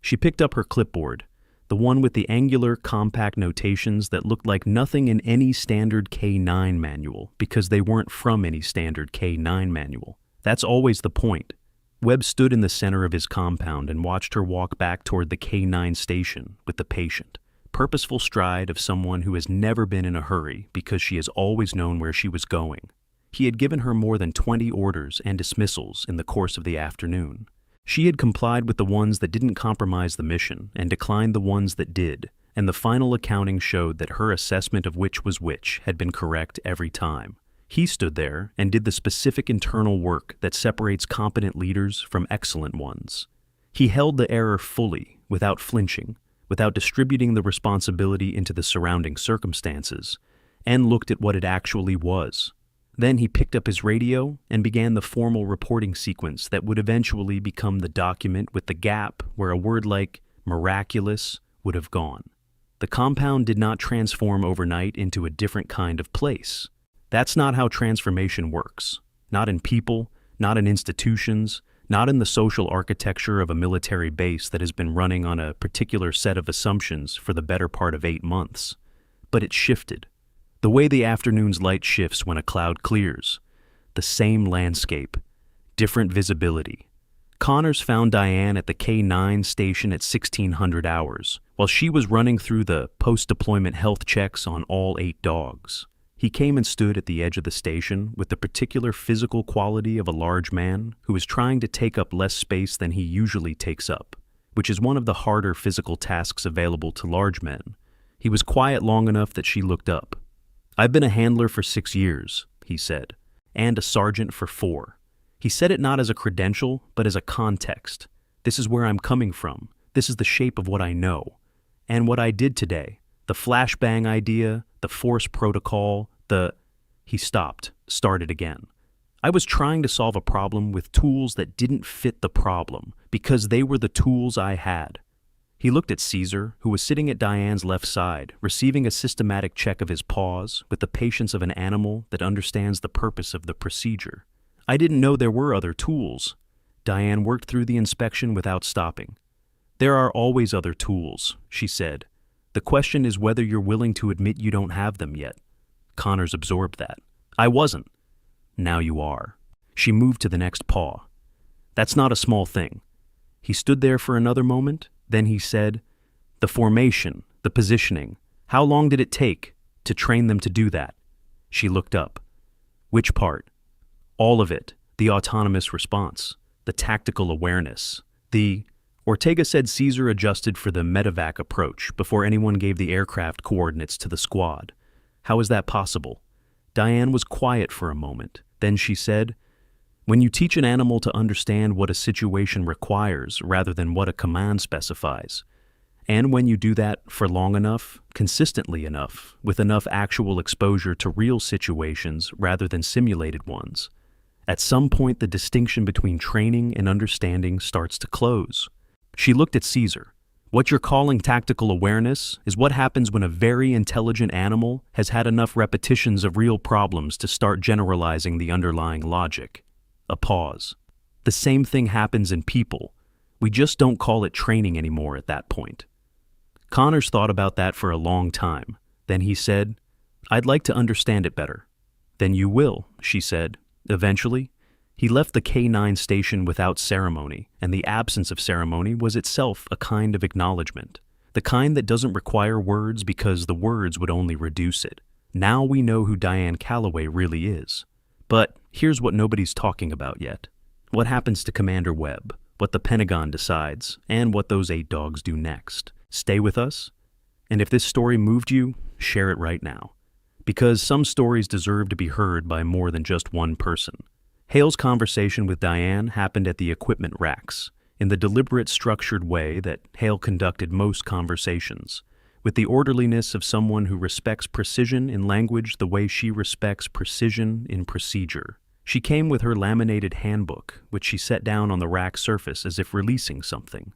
She picked up her clipboard, the one with the angular, compact notations that looked like nothing in any standard K9 manual because they weren't from any standard K9 manual. That's always the point. Webb stood in the center of his compound and watched her walk back toward the K9 station with the patient, purposeful stride of someone who has never been in a hurry because she has always known where she was going. He had given her more than 20 orders and dismissals in the course of the afternoon. She had complied with the ones that didn't compromise the mission and declined the ones that did, and the final accounting showed that her assessment of which was which had been correct every time. He stood there and did the specific internal work that separates competent leaders from excellent ones. He held the error fully, without flinching, without distributing the responsibility into the surrounding circumstances, and looked at what it actually was. Then he picked up his radio and began the formal reporting sequence that would eventually become the document with the gap where a word like miraculous would have gone. The compound did not transform overnight into a different kind of place. That's not how transformation works. Not in people, not in institutions, not in the social architecture of a military base that has been running on a particular set of assumptions for the better part of 8 months. But it shifted. The way the afternoon's light shifts when a cloud clears. The same landscape, different visibility. Connors found Diane at the K9 station at 1600 hours, while she was running through the post-deployment health checks on all 8 dogs. He came and stood at the edge of the station with the particular physical quality of a large man who is trying to take up less space than he usually takes up, which is one of the harder physical tasks available to large men. He was quiet long enough that she looked up. "I've been a handler for 6 years," he said, "and a sergeant for 4. He said it not as a credential, but as a context. This is where I'm coming from. This is the shape of what I know. And what I did today, the flashbang idea, the force protocol, He stopped, started again. I was trying to solve a problem with tools that didn't fit the problem, because they were the tools I had. He looked at Caesar, who was sitting at Diane's left side, receiving a systematic check of his paws with the patience of an animal that understands the purpose of the procedure. I didn't know there were other tools. Diane worked through the inspection without stopping. There are always other tools, she said. The question is whether you're willing to admit you don't have them yet. Connors absorbed that. I wasn't. Now you are. She moved to the next paw. That's not a small thing. He stood there for another moment. Then he said, the formation, the positioning, how long did it take to train them to do that? She looked up. Which part? All of it, the autonomous response, the tactical awareness, Ortega said Caesar adjusted for the medevac approach before anyone gave the aircraft coordinates to the squad. How is that possible? Diane was quiet for a moment. Then she said, when you teach an animal to understand what a situation requires rather than what a command specifies, and when you do that for long enough, consistently enough, with enough actual exposure to real situations rather than simulated ones, at some point the distinction between training and understanding starts to close. She looked at Caesar. What you're calling tactical awareness is what happens when a very intelligent animal has had enough repetitions of real problems to start generalizing the underlying logic. A pause. The same thing happens in people. We just don't call it training anymore at that point. Connors thought about that for a long time. Then he said, I'd like to understand it better. Then you will, she said. Eventually, he left the K9 station without ceremony, and the absence of ceremony was itself a kind of acknowledgement. The kind that doesn't require words because the words would only reduce it. Now we know who Diane Calloway really is. But here's what nobody's talking about yet. What happens to Commander Webb, what the Pentagon decides, and what those 8 dogs do next. Stay with us, and if this story moved you, share it right now. Because some stories deserve to be heard by more than just one person. Hale's conversation with Diane happened at the equipment racks, in the deliberate, structured way that Hale conducted most conversations, with the orderliness of someone who respects precision in language the way she respects precision in procedure. She came with her laminated handbook, which she set down on the rack surface as if releasing something.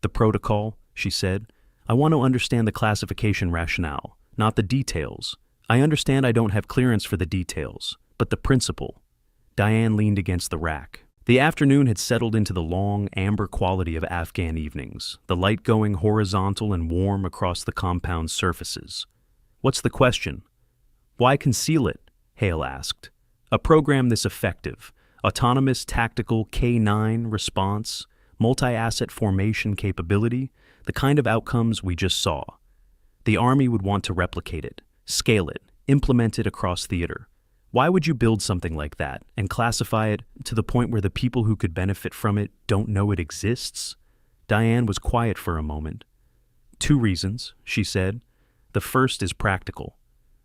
"The protocol," she said. "I want to understand the classification rationale, not the details. I understand I don't have clearance for the details, but the principle." Diane leaned against the rack. The afternoon had settled into the long, amber quality of Afghan evenings, the light going horizontal and warm across the compound's surfaces. "What's the question?" "Why conceal it?" Hale asked. "A program this effective, autonomous tactical K9 response, multi-asset formation capability, the kind of outcomes we just saw. The Army would want to replicate it, scale it, implement it across theater. Why would you build something like that and classify it to the point where the people who could benefit from it don't know it exists?" Diane was quiet for a moment. "Two reasons," she said. "The first is practical.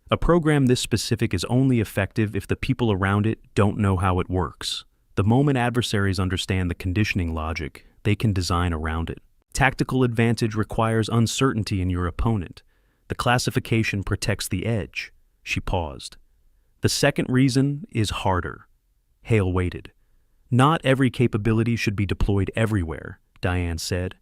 A program this specific is only effective if the people around it don't know how it works. The moment adversaries understand the conditioning logic, they can design around it. Tactical advantage requires uncertainty in your opponent. The classification protects the edge." She paused. "The second reason is harder." Hale waited. "Not every capability should be deployed everywhere," Diane said.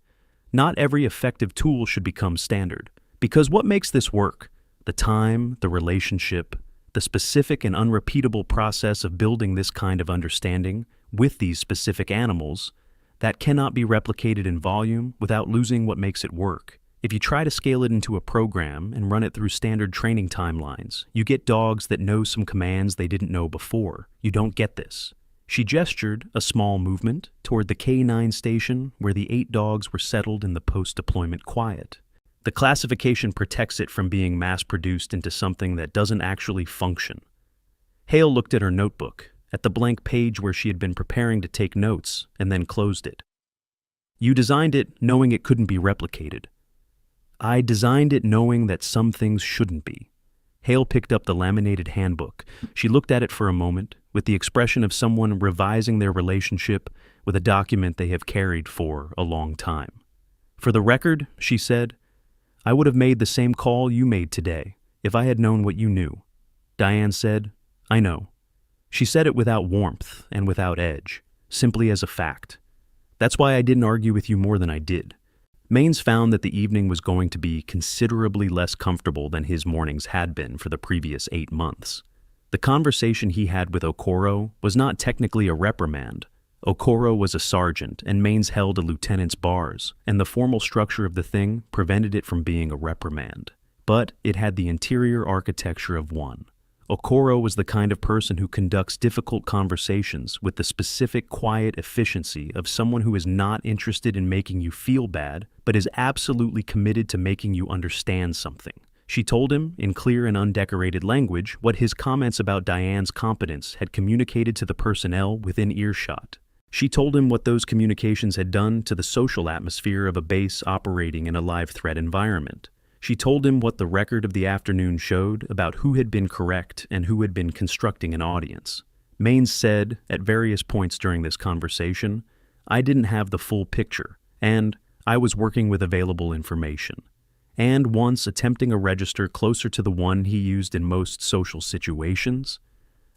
"Not every effective tool should become standard. Because what makes this work? The time, the relationship, the specific and unrepeatable process of building this kind of understanding with these specific animals, that cannot be replicated in volume without losing what makes it work. If you try to scale it into a program and run it through standard training timelines, you get dogs that know some commands they didn't know before. You don't get this." She gestured, a small movement, toward the K9 station where the 8 dogs were settled in the post-deployment quiet. "The classification protects it from being mass-produced into something that doesn't actually function." Hale looked at her notebook, at the blank page where she had been preparing to take notes, and then closed it. "You designed it knowing it couldn't be replicated." "I designed it knowing that some things shouldn't be." Hale picked up the laminated handbook. She looked at it for a moment, with the expression of someone revising their relationship with a document they have carried for a long time. "For the record," she said, "I would have made the same call you made today, if I had known what you knew." Diane said, "I know." She said it without warmth and without edge, simply as a fact. "That's why I didn't argue with you more than I did." Maines found that the evening was going to be considerably less comfortable than his mornings had been for the previous 8 months. The conversation he had with Okoro was not technically a reprimand. Okoro was a sergeant, and Maines held a lieutenant's bars, and the formal structure of the thing prevented it from being a reprimand. But it had the interior architecture of one. Okoro was the kind of person who conducts difficult conversations with the specific quiet efficiency of someone who is not interested in making you feel bad, but is absolutely committed to making you understand something. She told him, in clear and undecorated language, what his comments about Diane's competence had communicated to the personnel within earshot. She told him what those communications had done to the social atmosphere of a base operating in a live threat environment. She told him what the record of the afternoon showed about who had been correct and who had been constructing an audience. Maines said, at various points during this conversation, "I didn't have the full picture, and I was working with available information." And once attempting a register closer to the one he used in most social situations,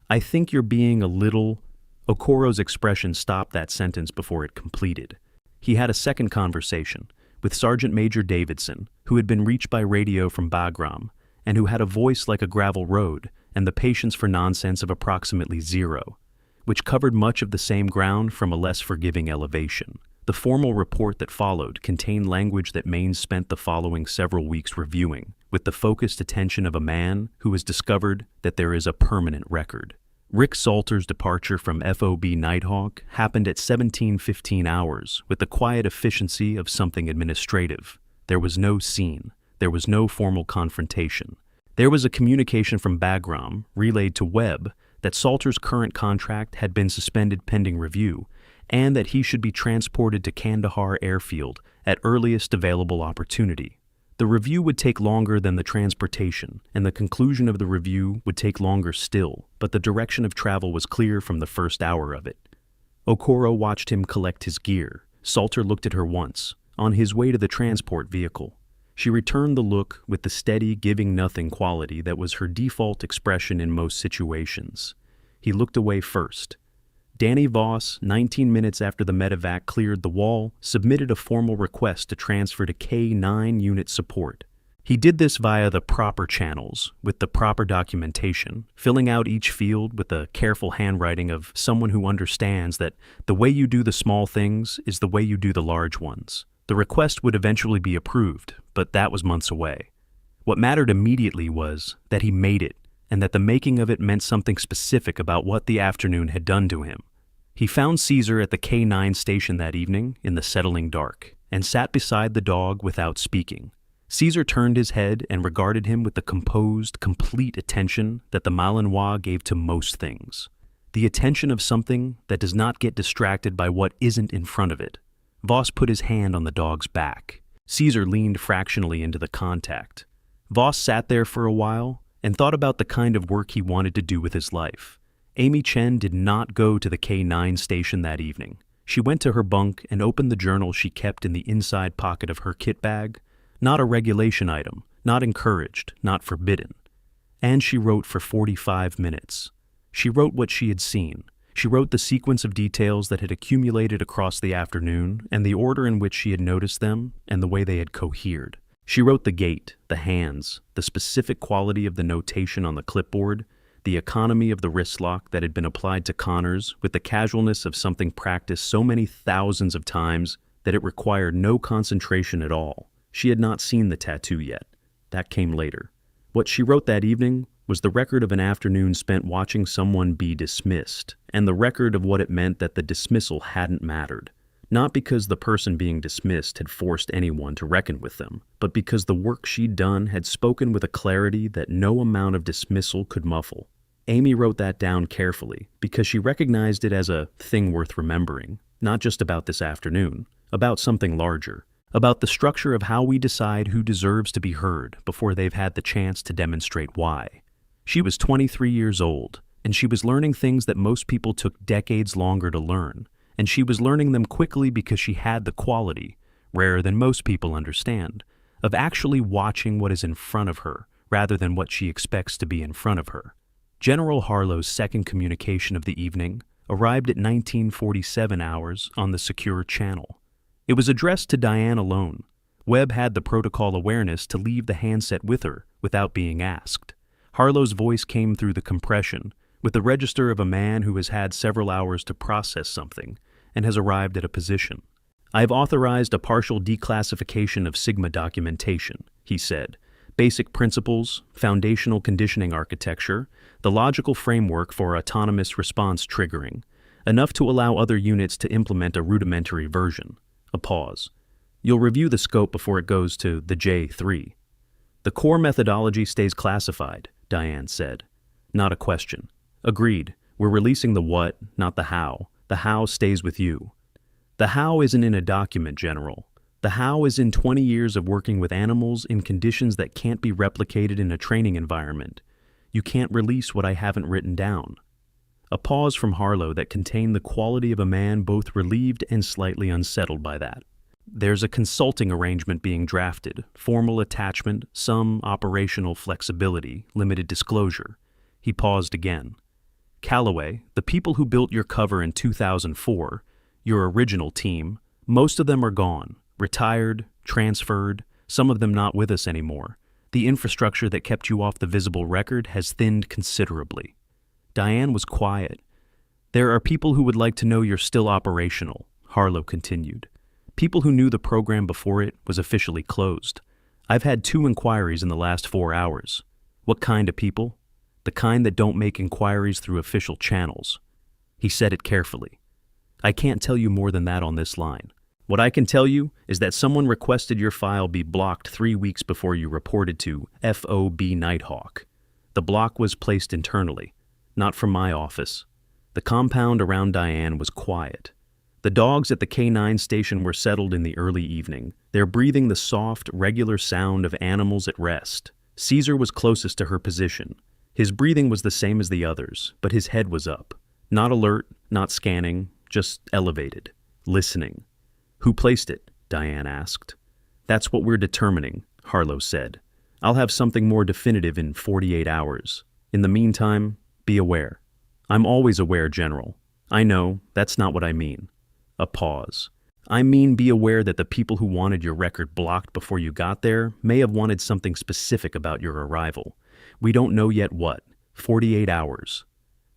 "I think you're being a little..." Okoro's expression stopped that sentence before it completed. He had a second conversation with Sergeant Major Davidson, who had been reached by radio from Bagram, and who had a voice like a gravel road and the patience for nonsense of approximately 0, which covered much of the same ground from a less forgiving elevation. The formal report that followed contained language that Maines spent the following several weeks reviewing, with the focused attention of a man who has discovered that there is a permanent record. Rick Salter's departure from FOB Nighthawk happened at 17:15 hours with the quiet efficiency of something administrative. There was no scene. There was no formal confrontation. There was a communication from Bagram, relayed to Webb, that Salter's current contract had been suspended pending review, and that he should be transported to Kandahar Airfield at earliest available opportunity. The review would take longer than the transportation, and the conclusion of the review would take longer still, but the direction of travel was clear from the first hour of it. Okoro watched him collect his gear. Salter looked at her once, on his way to the transport vehicle. She returned the look with the steady, giving-nothing quality that was her default expression in most situations. He looked away first. Danny Voss, 19 minutes after the medevac cleared the wall, submitted a formal request to transfer to K9 unit support. He did this via the proper channels, with the proper documentation, filling out each field with the careful handwriting of someone who understands that the way you do the small things is the way you do the large ones. The request would eventually be approved, but that was months away. What mattered immediately was that he made it, and that the making of it meant something specific about what the afternoon had done to him. He found Caesar at the K9 station that evening in the settling dark, and sat beside the dog without speaking. Caesar turned his head and regarded him with the composed, complete attention that the Malinois gave to most things. The attention of something that does not get distracted by what isn't in front of it. Voss put his hand on the dog's back. Caesar leaned fractionally into the contact. Voss sat there for a while and thought about the kind of work he wanted to do with his life. Amy Chen did not go to the K9 station that evening. She went to her bunk and opened the journal she kept in the inside pocket of her kit bag. Not a regulation item, not encouraged, not forbidden. And she wrote for 45 minutes. She wrote what she had seen. She wrote the sequence of details that had accumulated across the afternoon and the order in which she had noticed them and the way they had cohered. She wrote the gait, the hands, the specific quality of the notation on the clipboard, the economy of the wrist lock that had been applied to Connors with the casualness of something practiced so many thousands of times that it required no concentration at all. She had not seen the tattoo yet. That came later. What she wrote that evening was the record of an afternoon spent watching someone be dismissed, and the record of what it meant that the dismissal hadn't mattered. Not because the person being dismissed had forced anyone to reckon with them, but because the work she'd done had spoken with a clarity that no amount of dismissal could muffle. Amy wrote that down carefully because she recognized it as a thing worth remembering, not just about this afternoon, about something larger, about the structure of how we decide who deserves to be heard before they've had the chance to demonstrate why. She was 23 years old, and she was learning things that most people took decades longer to learn. And she was learning them quickly because she had the quality, rarer than most people understand, of actually watching what is in front of her rather than what she expects to be in front of her. General Harlow's second communication of the evening arrived at 1947 hours on the secure channel. It was addressed to Diane alone. Webb had the protocol awareness to leave the handset with her without being asked. Harlow's voice came through the compression, with the register of a man who has had several hours to process something and has arrived at a position. "I have authorized a partial declassification of Sigma documentation," he said. "Basic principles, foundational conditioning architecture, the logical framework for autonomous response triggering, enough to allow other units to implement a rudimentary version." A pause. "You'll review the scope before it goes to the J3. "The core methodology stays classified," Diane said. Not a question. "Agreed. We're releasing the what, not the how. The how stays with you." "The how isn't in a document, General. The how is in 20 years of working with animals in conditions that can't be replicated in a training environment. You can't release what I haven't written down." A pause from Harlow that contained the quality of a man both relieved and slightly unsettled by that. "There's a consulting arrangement being drafted, formal attachment, some operational flexibility, limited disclosure." He paused again. "Callaway, the people who built your cover in 2004, your original team, most of them are gone, retired, transferred, some of them not with us anymore. The infrastructure that kept you off the visible record has thinned considerably." Diane was quiet. "There are people who would like to know you're still operational," Harlow continued. "People who knew the program before it was officially closed. I've had 2 inquiries in the last 4 hours. What kind of people? The kind that don't make inquiries through official channels." He said it carefully. "I can't tell you more than that on this line. What I can tell you is that someone requested your file be blocked 3 weeks before you reported to FOB Nighthawk. The block was placed internally, not from my office." The compound around Diane was quiet. The dogs at the K9 station were settled in the early evening, their breathing the soft, regular sound of animals at rest. Caesar was closest to her position. His breathing was the same as the others, but his head was up. Not alert, not scanning, just elevated, listening. "Who placed it?" Diane asked. "That's what we're determining," Harlow said. "I'll have something more definitive in 48 hours. In the meantime, be aware. I'm always aware, General. I know, that's not what I mean. A pause. I mean, be aware that the people who wanted your record blocked before you got there may have wanted something specific about your arrival. We don't know yet what. 48 hours.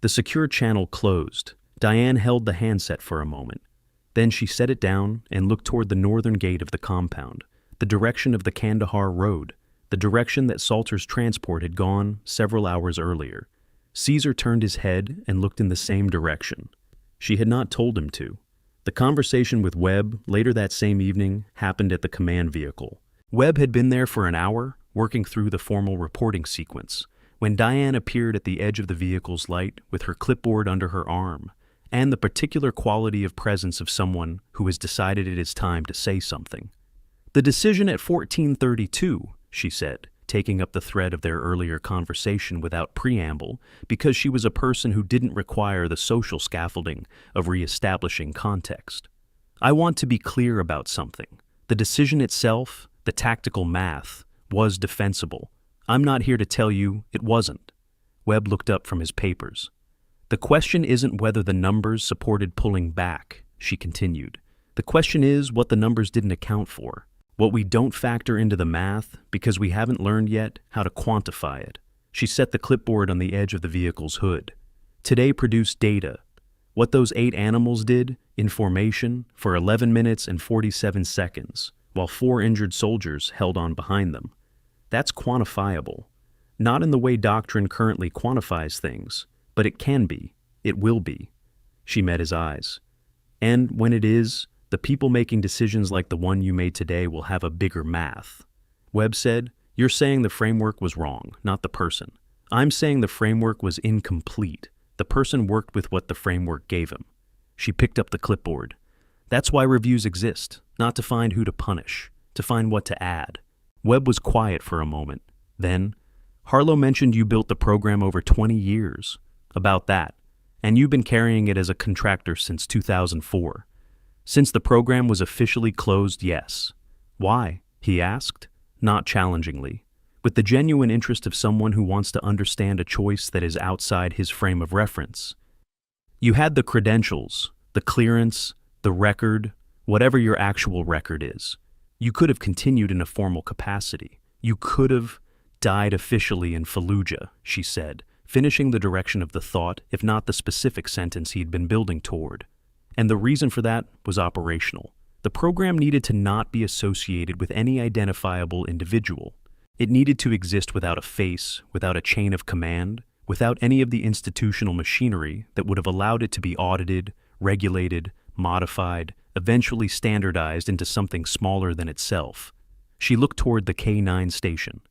The secure channel closed. Diane held the handset for a moment. Then she set it down and looked toward the northern gate of the compound, the direction of the Kandahar Road, the direction that Salter's transport had gone several hours earlier. Caesar turned his head and looked in the same direction. She had not told him to. The conversation with Webb later that same evening happened at the command vehicle. Webb had been there for an hour, working through the formal reporting sequence, when Diane appeared at the edge of the vehicle's light with her clipboard under her arm, and the particular quality of presence of someone who has decided it is time to say something. "The decision at 1432, she said, taking up the thread of their earlier conversation without preamble, because she was a person who didn't require the social scaffolding of reestablishing context. I want to be clear about something. The decision itself, the tactical math, was defensible. I'm not here to tell you it wasn't." Webb looked up from his papers. "The question isn't whether the numbers supported pulling back," she continued. "The question is what the numbers didn't account for. What we don't factor into the math because we haven't learned yet how to quantify it." She set the clipboard on the edge of the vehicle's hood. "Today produced data. What those 8 animals did, in formation, for 11 minutes and 47 seconds, while 4 injured soldiers held on behind them. That's quantifiable. Not in the way doctrine currently quantifies things, but it can be. It will be." She met his eyes. "And when it is, the people making decisions like the one you made today will have a bigger math." Webb said, "You're saying the framework was wrong, not the person. I'm saying the framework was incomplete. The person worked with what the framework gave him." She picked up the clipboard. "That's why reviews exist, not to find who to punish, to find what to add." Webb was quiet for a moment. Then, "Harlow mentioned you built the program over 20 years. About that. And you've been carrying it as a contractor since 2004. Since the program was officially closed, yes. Why?" he asked, not challengingly, with the genuine interest of someone who wants to understand a choice that is outside his frame of reference. "You had the credentials, the clearance, the record, whatever your actual record is. You could have continued in a formal capacity. You could have died officially in Fallujah," she said, finishing the direction of the thought, if not the specific sentence he'd been building toward. And the reason for that was operational. The program needed to not be associated with any identifiable individual. It needed to exist without a face, without a chain of command, without any of the institutional machinery that would have allowed it to be audited, regulated, modified, eventually standardized into something smaller than itself. She looked toward the K9 station.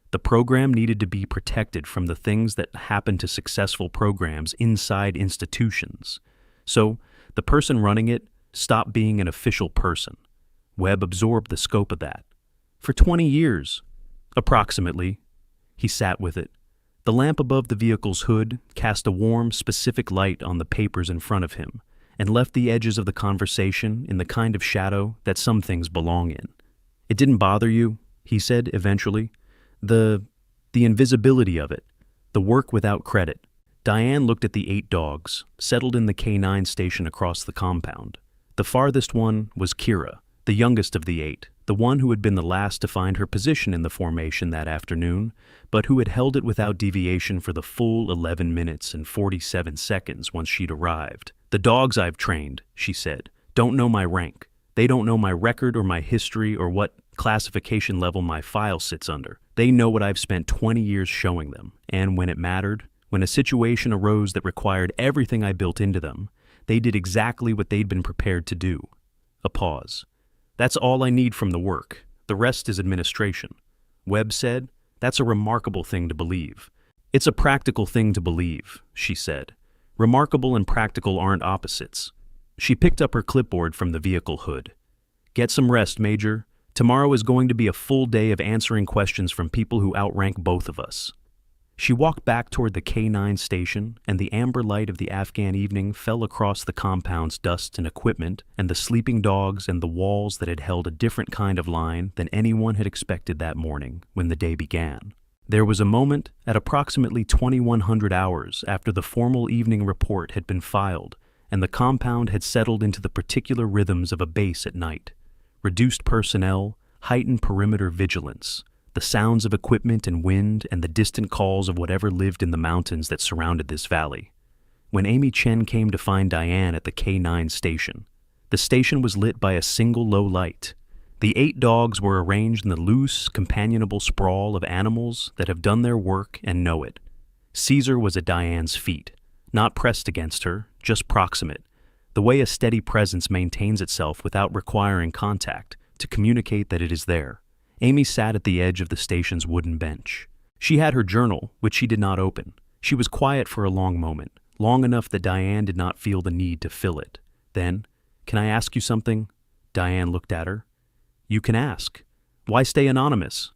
The program needed to be protected from the things that happen to successful programs inside institutions. So, the person running it stopped being an official person. Webb absorbed the scope of that. For 20 years, approximately, he sat with it. The lamp above the vehicle's hood cast a warm, specific light on the papers in front of him and left the edges of the conversation in the kind of shadow that some things belong in. "It didn't bother you," he said eventually. The invisibility of it, the work without credit." Diane looked at the 8 dogs, settled in the K9 station across the compound. The farthest one was Kira, the youngest of the 8, the one who had been the last to find her position in the formation that afternoon, but who had held it without deviation for the full 11 minutes and 47 seconds once she'd arrived. "The dogs I've trained," she said, "don't know my rank. They don't know my record or my history or what classification level my file sits under. They know what I've spent 20 years showing them, and when it mattered, when a situation arose that required everything I built into them, they did exactly what they'd been prepared to do." A pause. "That's all I need from the work. The rest is administration." Webb said, "That's a remarkable thing to believe." "It's a practical thing to believe," she said. "Remarkable and practical aren't opposites." She picked up her clipboard from the vehicle hood. "Get some rest, Major. Tomorrow is going to be a full day of answering questions from people who outrank both of us." She walked back toward the K9 station, and the amber light of the Afghan evening fell across the compound's dust and equipment, and the sleeping dogs and the walls that had held a different kind of line than anyone had expected that morning when the day began. There was a moment, at approximately 2100 hours after the formal evening report had been filed and the compound had settled into the particular rhythms of a base at night. Reduced personnel, heightened perimeter vigilance, the sounds of equipment and wind, and the distant calls of whatever lived in the mountains that surrounded this valley. When Amy Chen came to find Diane at the K9 station, the station was lit by a single low light. The 8 dogs were arranged in the loose, companionable sprawl of animals that have done their work and know it. Caesar was at Diane's feet, not pressed against her, just proximate, the way a steady presence maintains itself without requiring contact to communicate that it is there. Amy sat at the edge of the station's wooden bench. She had her journal, which she did not open. She was quiet for a long moment, long enough that Diane did not feel the need to fill it. Then, "Can I ask you something?" Diane looked at her. "You can ask. Why stay anonymous?"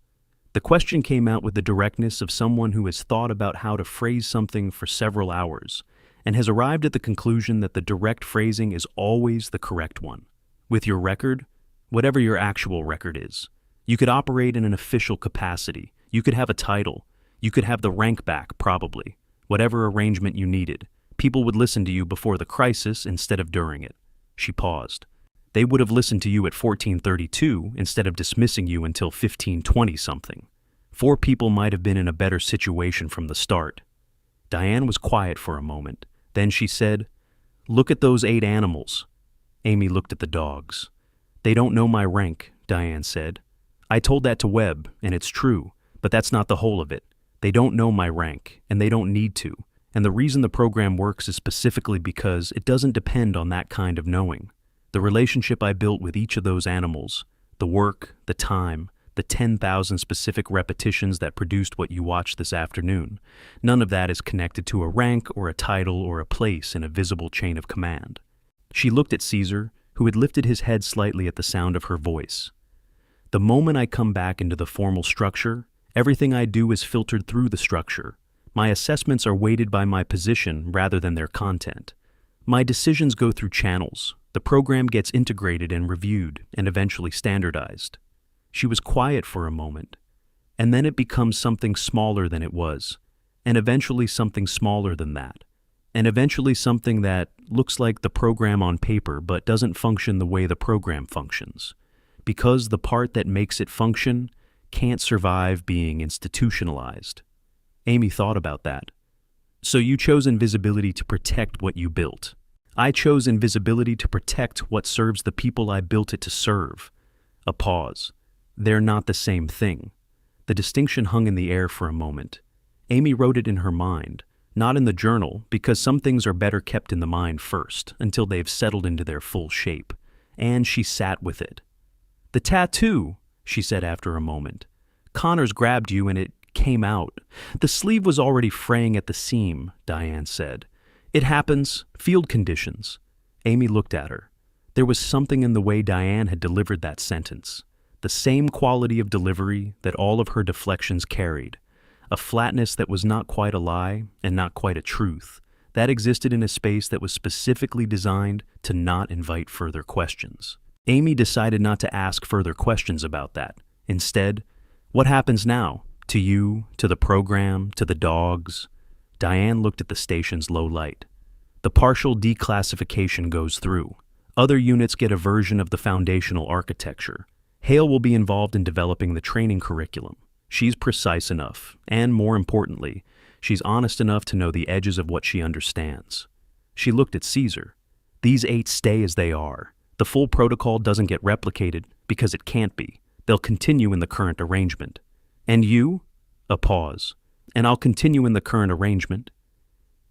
The question came out with the directness of someone who has thought about how to phrase something for several hours and has arrived at the conclusion that the direct phrasing is always the correct one. With your record, whatever your actual record is, you could operate in an official capacity. You could have a title. You could have the rank back, probably. Whatever arrangement you needed. People would listen to you before the crisis instead of during it. She paused. They would have listened to you at 1432 instead of dismissing you until 1520-something. 4 people might have been in a better situation from the start. Diane was quiet for a moment. Then she said, "Look at those 8 animals." Amy looked at the dogs. "They don't know my rank," Diane said. "I told that to Webb, and it's true, but that's not the whole of it. They don't know my rank, and they don't need to. And the reason the program works is specifically because it doesn't depend on that kind of knowing. The relationship I built with each of those animals, the work, the time, the 10,000 specific repetitions that produced what you watched this afternoon, none of that is connected to a rank or a title or a place in a visible chain of command." She looked at Caesar, who had lifted his head slightly at the sound of her voice. "The moment I come back into the formal structure, everything I do is filtered through the structure. My assessments are weighted by my position rather than their content. My decisions go through channels. The program gets integrated and reviewed and eventually standardized." She was quiet for a moment, and then it becomes something smaller than it was, and eventually something smaller than that, and eventually something that looks like the program on paper but doesn't function the way the program functions, because the part that makes it function can't survive being institutionalized. Amy thought about that. "So you chose invisibility to protect what you built. I chose invisibility to protect what serves the people I built it to serve." A pause. "They're not the same thing." The distinction hung in the air for a moment. Amy wrote it in her mind, not in the journal, because some things are better kept in the mind first, until they've settled into their full shape. And she sat with it. "The tattoo," she said after a moment. "Connors grabbed you and it came out. The sleeve was already fraying at the seam," Diane said. "It happens, field conditions." Amy looked at her. There was something in the way Diane had delivered that sentence. The same quality of delivery that all of her deflections carried. A flatness that was not quite a lie and not quite a truth. That existed in a space that was specifically designed to not invite further questions. Amy decided not to ask further questions about that. Instead, "What happens now? To you, to the program, to the dogs?" Diane looked at the station's low light. "The partial declassification goes through. Other units get a version of the foundational architecture. Hale will be involved in developing the training curriculum. She's precise enough, and more importantly, she's honest enough to know the edges of what she understands." She looked at Caesar. "These 8 stay as they are. The full protocol doesn't get replicated because it can't be. They'll continue in the current arrangement. And you?" A pause. "And I'll continue in the current arrangement."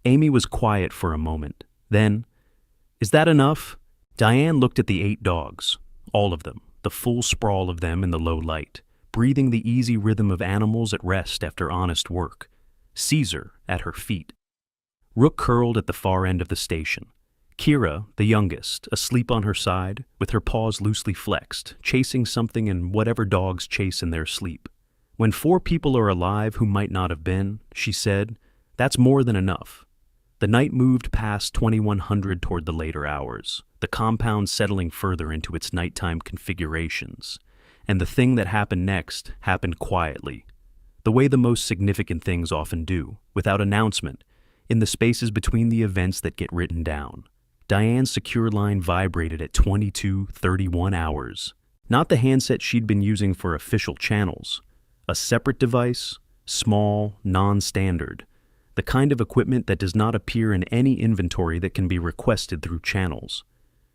Amy was quiet for a moment. Then, "Is that enough?" Diane looked at the 8 dogs, all of them, the full sprawl of them in the low light, breathing the easy rhythm of animals at rest after honest work. Caesar at her feet. Rook curled at the far end of the station. Kira, the youngest, asleep on her side, with her paws loosely flexed, chasing something in whatever dogs chase in their sleep. "When 4 people are alive who might not have been," she said, "that's more than enough." The night moved past 2100 toward the later hours, the compound settling further into its nighttime configurations. And the thing that happened next happened quietly. the way the most significant things often do, without announcement, in the spaces between the events that get written down. Diane's secure line vibrated at 22:31 hours. Not the handset she'd been using for official channels. A separate device, small, non-standard. The kind of equipment that does not appear in any inventory that can be requested through channels.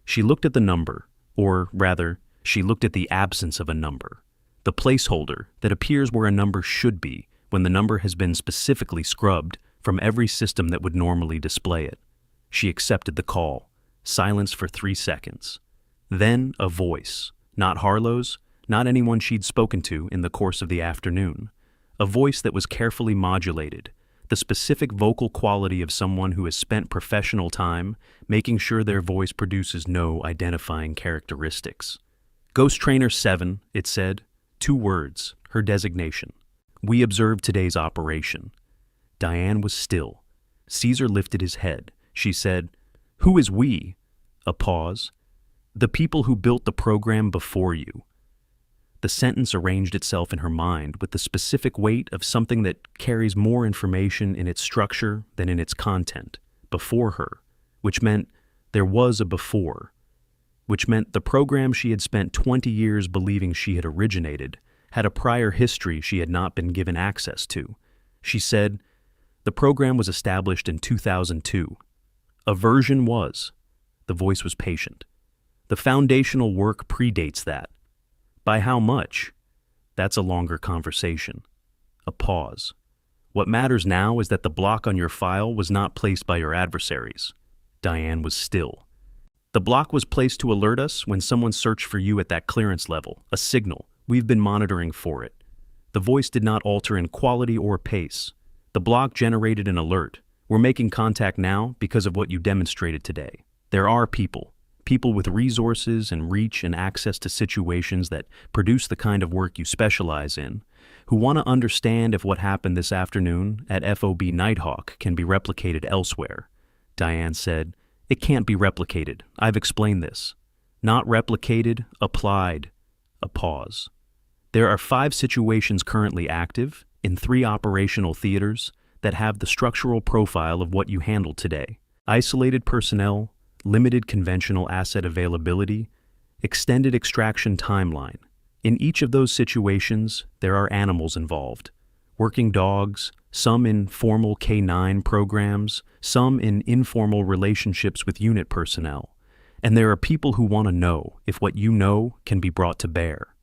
She looked at the number, or rather, she looked at the absence of a number. The placeholder that appears where a number should be when the number has been specifically scrubbed from every system that would normally display it. She accepted the call. Silence for 3 seconds. Then a voice. Not Harlow's, not anyone she'd spoken to in the course of the afternoon. A voice that was carefully modulated, the specific vocal quality of someone who has spent professional time making sure their voice produces no identifying characteristics. Ghost Trainer 7, it said. 2 words, her designation. We observed today's operation. Diane was still. Caesar lifted his head. She said, "Who is we?" A pause. "The people who built the program before you." The sentence arranged itself in her mind with the specific weight of something that carries more information in its structure than in its content. Before her, which meant there was a before, which meant the program she had spent 20 years believing she had originated had a prior history she had not been given access to. She said, "The program was established in 2002. A version was." The voice was patient. "The foundational work predates that." "By how much?" "That's a longer conversation." A pause. "What matters now is that the block on your file was not placed by your adversaries." Diane was still. "The block was placed to alert us when someone searched for you at that clearance level, a signal. We've been monitoring for it." The voice did not alter in quality or pace. "The block generated an alert. We're making contact now because of what you demonstrated today. There are people with resources and reach and access to situations that produce the kind of work you specialize in, who want to understand if what happened this afternoon at FOB Nighthawk can be replicated elsewhere." Diane said, "It can't be replicated. I've explained this." "Not replicated, applied." A pause. "There are 5 situations currently active in 3 operational theaters that have the structural profile of what you handled today. Isolated personnel, limited conventional asset availability, extended extraction timeline. In each of those situations, there are animals involved. Working dogs, some in formal K9 programs, some in informal relationships with unit personnel. And there are people who want to know if what you know can be brought to bear."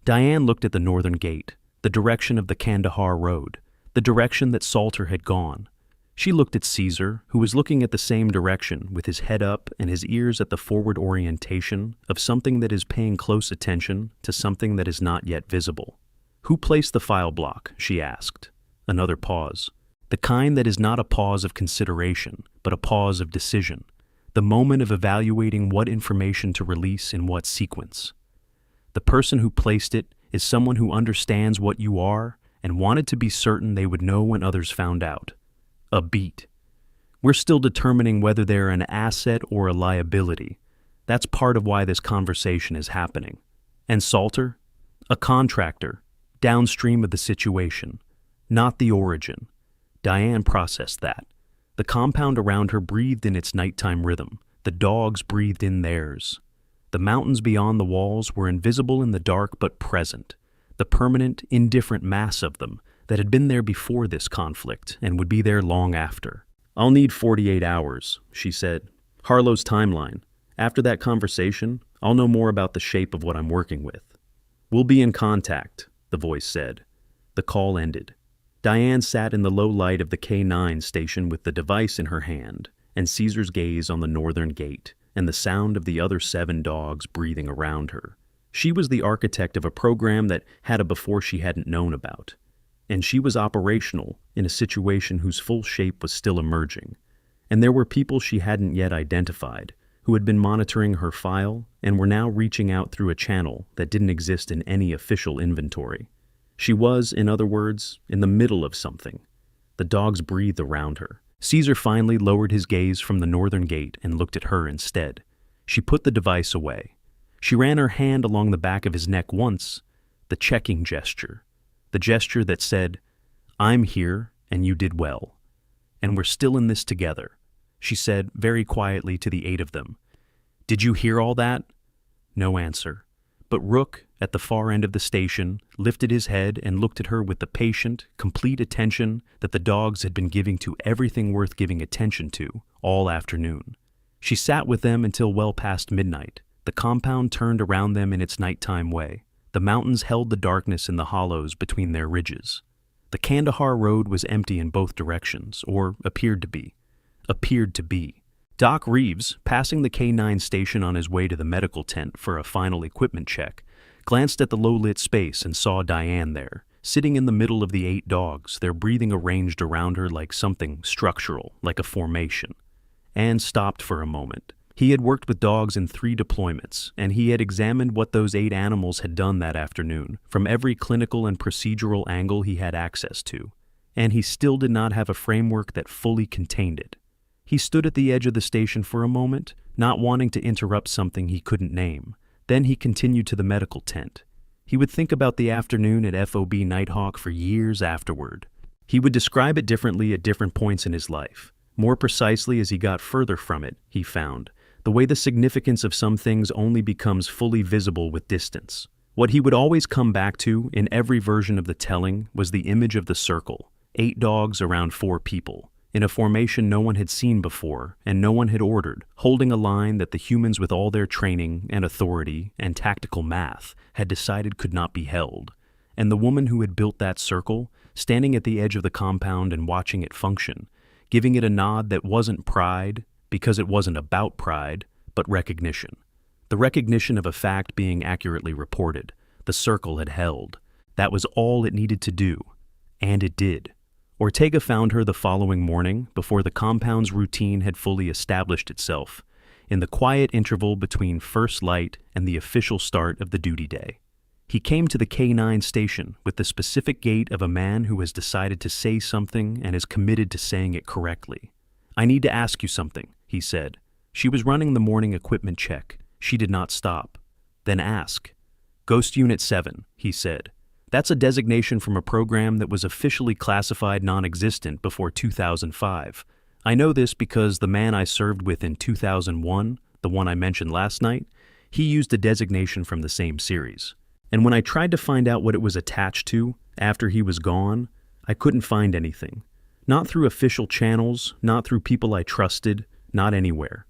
Diane looked at the northern gate, the direction of the Kandahar Road, the direction that Salter had gone. She looked at Caesar, who was looking at the same direction with his head up and his ears at the forward orientation of something that is paying close attention to something that is not yet visible. "Who placed the file block?" she asked. Another pause. The kind that is not a pause of consideration, but a pause of decision. The moment of evaluating what information to release in what sequence. "The person who placed it is someone who understands what you are and wanted to be certain they would know when others found out." A beat. "We're still determining whether they're an asset or a liability. That's part of why this conversation is happening." "And Salter?" "A contractor, downstream of the situation, not the origin." Diane processed that. The compound around her breathed in its nighttime rhythm. The dogs breathed in theirs. The mountains beyond the walls were invisible in the dark but present, the permanent, indifferent mass of them that had been there before this conflict and would be there long after. "I'll need 48 hours, she said. "Harlow's timeline. After that conversation, I'll know more about the shape of what I'm working with." "We'll be in contact," the voice said. The call ended. Diane sat in the low light of the K9 station with the device in her hand, and Caesar's gaze on the northern gate, and the sound of the other 7 dogs breathing around her. She was the architect of a program that had a before she hadn't known about. And she was operational in a situation whose full shape was still emerging. And there were people she hadn't yet identified, who had been monitoring her file and were now reaching out through a channel that didn't exist in any official inventory. She was, in other words, in the middle of something. The dogs breathed around her. Caesar finally lowered his gaze from the northern gate and looked at her instead. She put the device away. She ran her hand along the back of his neck once, the checking gesture. The gesture that said, I'm here, and you did well. And we're still in this together, she said very quietly to the 8 of them. Did you hear all that? No answer. But Rook, at the far end of the station, lifted his head and looked at her with the patient, complete attention that the dogs had been giving to everything worth giving attention to all afternoon. She sat with them until well past midnight. The compound turned around them in its nighttime way. The mountains held the darkness in the hollows between their ridges. The Kandahar road was empty in both directions, or appeared to be. Doc Reeves, passing the K9 station on his way to the medical tent for a final equipment check, glanced at the low-lit space and saw Diane there, sitting in the middle of the 8 dogs, their breathing arranged around her like something structural, like a formation. And stopped for a moment. He had worked with dogs in 3 deployments, and he had examined what those 8 animals had done that afternoon, from every clinical and procedural angle he had access to, and he still did not have a framework that fully contained it. He stood at the edge of the station for a moment, not wanting to interrupt something he couldn't name. Then he continued to the medical tent. He would think about the afternoon at FOB Nighthawk for years afterward. He would describe it differently at different points in his life. More precisely as he got further from it, he found, the way the significance of some things only becomes fully visible with distance. What he would always come back to in every version of the telling was the image of the circle, 8 dogs around 4 people, in a formation no one had seen before and no one had ordered, holding a line that the humans with all their training and authority and tactical math had decided could not be held. And the woman who had built that circle, standing at the edge of the compound and watching it function, giving it a nod that wasn't pride, because it wasn't about pride, but recognition. The recognition of a fact being accurately reported. The circle had held. That was all it needed to do. And it did. Ortega found her the following morning, before the compound's routine had fully established itself, in the quiet interval between first light and the official start of the duty day. He came to the K9 station with the specific gait of a man who has decided to say something and is committed to saying it correctly. I need to ask you something, he said. She was running the morning equipment check. She did not stop. Then ask. Ghost Unit 7, he said. That's a designation from a program that was officially classified non-existent before 2005. I know this because the man I served with in 2001, the one I mentioned last night, he used a designation from the same series. And when I tried to find out what it was attached to after he was gone, I couldn't find anything. Not through official channels, not through people I trusted, not anywhere.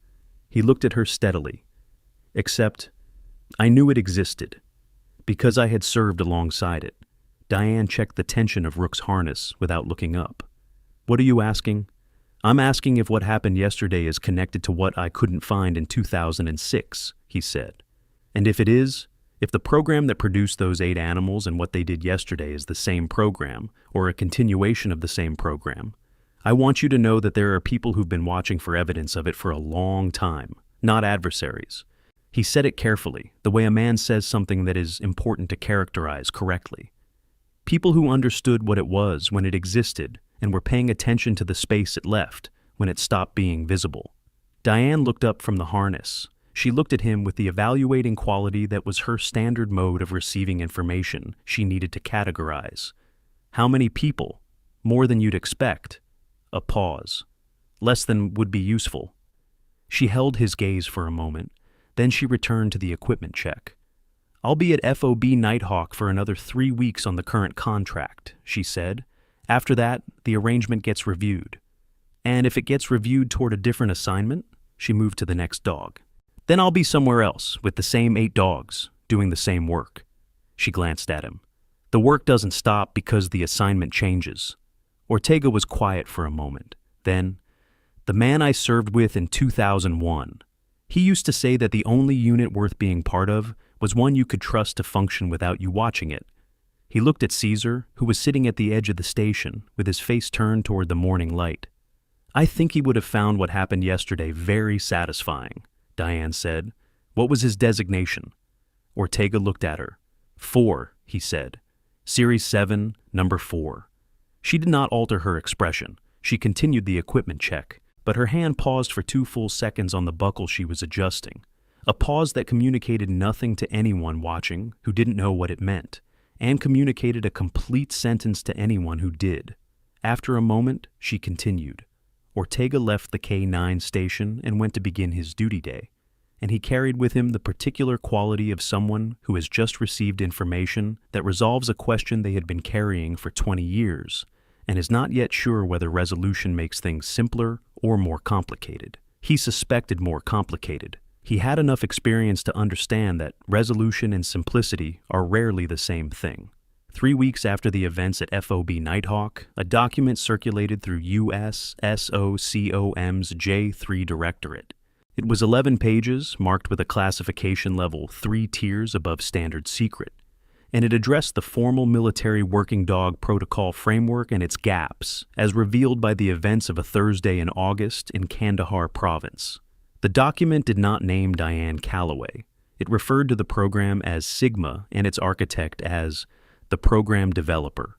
He looked at her steadily. Except, I knew it existed. Because I had served alongside it. Diane checked the tension of Rook's harness without looking up. What are you asking? I'm asking if what happened yesterday is connected to what I couldn't find in 2006, he said. And if it is, if the program that produced those 8 animals and what they did yesterday is the same program, or a continuation of the same program, I want you to know that there are people who've been watching for evidence of it for a long time, not adversaries. He said it carefully, the way a man says something that is important to characterize correctly. People who understood what it was when it existed and were paying attention to the space it left when it stopped being visible. Diane looked up from the harness. She looked at him with the evaluating quality that was her standard mode of receiving information she needed to categorize. How many people? More than you'd expect. A pause. Less than would be useful. She held his gaze for a moment. Then she returned to the equipment check. I'll be at FOB Nighthawk for another 3 weeks on the current contract, she said. After that, the arrangement gets reviewed. And if it gets reviewed toward a different assignment, she moved to the next dog. Then I'll be somewhere else with the same 8 dogs, doing the same work. She glanced at him. The work doesn't stop because the assignment changes. Ortega was quiet for a moment. Then, the man I served with in 2001. He used to say that the only unit worth being part of was one you could trust to function without you watching it. He looked at Caesar, who was sitting at the edge of the station, with his face turned toward the morning light. I think he would have found what happened yesterday very satisfying, Diane said. What was his designation? Ortega looked at her. 4, he said. Series 7, number 4. She did not alter her expression. She continued the equipment check, but her hand paused for 2 full seconds on the buckle she was adjusting. A pause that communicated nothing to anyone watching who didn't know what it meant. and communicated a complete sentence to anyone who did. After a moment, she continued. Ortega left the K9 station and went to begin his duty day, and he carried with him the particular quality of someone who has just received information that resolves a question they had been carrying for 20 years and is not yet sure whether resolution makes things simpler or more complicated. He suspected more complicated. He had enough experience to understand that resolution and simplicity are rarely the same thing. 3 weeks after the events at FOB Nighthawk, a document circulated through US SOCOM's J3 Directorate. It was 11 pages, marked with a classification level 3 tiers above standard secret, and it addressed the formal military working dog protocol framework and its gaps, as revealed by the events of a Thursday in August in Kandahar province. The document did not name Diane Calloway. It referred to the program as Sigma and its architect as the program developer,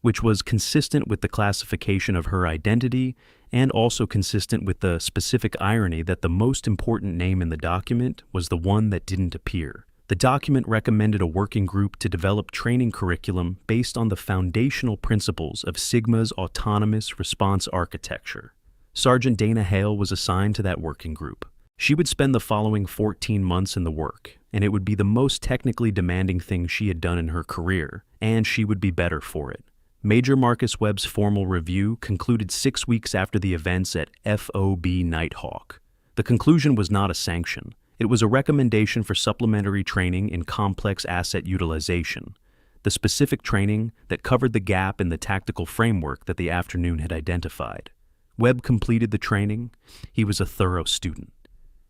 which was consistent with the classification of her identity and also consistent with the specific irony that the most important name in the document was the one that didn't appear. The document recommended a working group to develop training curriculum based on the foundational principles of Sigma's autonomous response architecture. Sergeant Dana Hale was assigned to that working group. She would spend the following 14 months in the work, and it would be the most technically demanding thing she had done in her career, and she would be better for it. Major Marcus Webb's formal review concluded 6 weeks after the events at FOB Nighthawk. The conclusion was not a sanction. It was a recommendation for supplementary training in complex asset utilization, the specific training that covered the gap in the tactical framework that the afternoon had identified. Webb completed the training. He was a thorough student.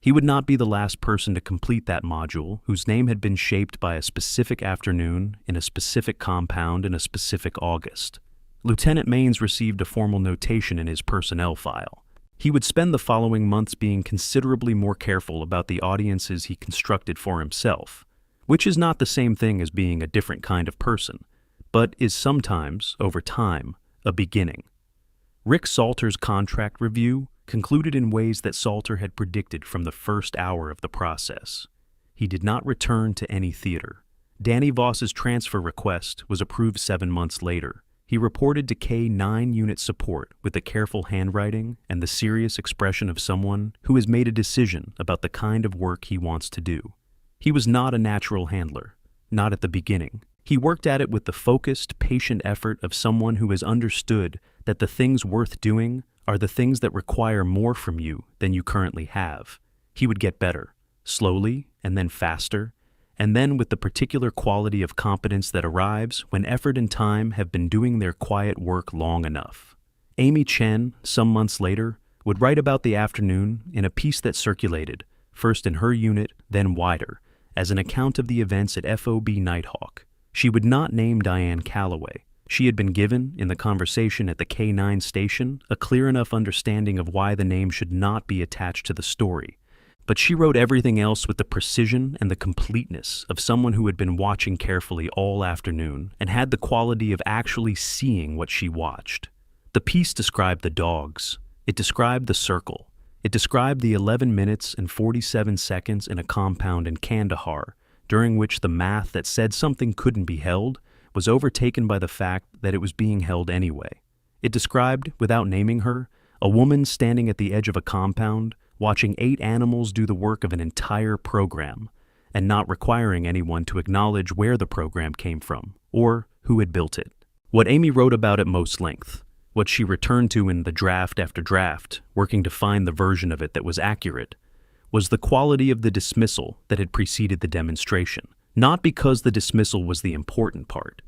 He would not be the last person to complete that module, whose name had been shaped by a specific afternoon in a specific compound in a specific August. Lieutenant Maines received a formal notation in his personnel file. He would spend the following months being considerably more careful about the audiences he constructed for himself, which is not the same thing as being a different kind of person, but is sometimes, over time, a beginning. Rick Salter's contract review concluded in ways that Salter had predicted from the first hour of the process. He did not return to any theater. Danny Voss's transfer request was approved 7 months later. He reported to K9 unit support with the careful handwriting and the serious expression of someone who has made a decision about the kind of work he wants to do. He was not a natural handler, not at the beginning. He worked at it with the focused, patient effort of someone who has understood that the things worth doing are the things that require more from you than you currently have. He would get better, slowly and then faster, and then with the particular quality of competence that arrives when effort and time have been doing their quiet work long enough. Amy Chen, some months later, would write about the afternoon in a piece that circulated, first in her unit, then wider, as an account of the events at FOB Nighthawk. She would not name Diane Calloway. She had been given, in the conversation at the K9 station, a clear enough understanding of why the name should not be attached to the story. But she wrote everything else with the precision and the completeness of someone who had been watching carefully all afternoon and had the quality of actually seeing what she watched. The piece described the dogs. It described the circle. It described the 11 minutes and 47 seconds in a compound in Kandahar, during which the math that said something couldn't be held was overtaken by the fact that it was being held anyway. It described, without naming her, a woman standing at the edge of a compound, watching 8 animals do the work of an entire program, and not requiring anyone to acknowledge where the program came from, or who had built it. What Amy wrote about at most length, what she returned to in the draft after draft, working to find the version of it that was accurate, was the quality of the dismissal that had preceded the demonstration. Not because the dismissal was the important part,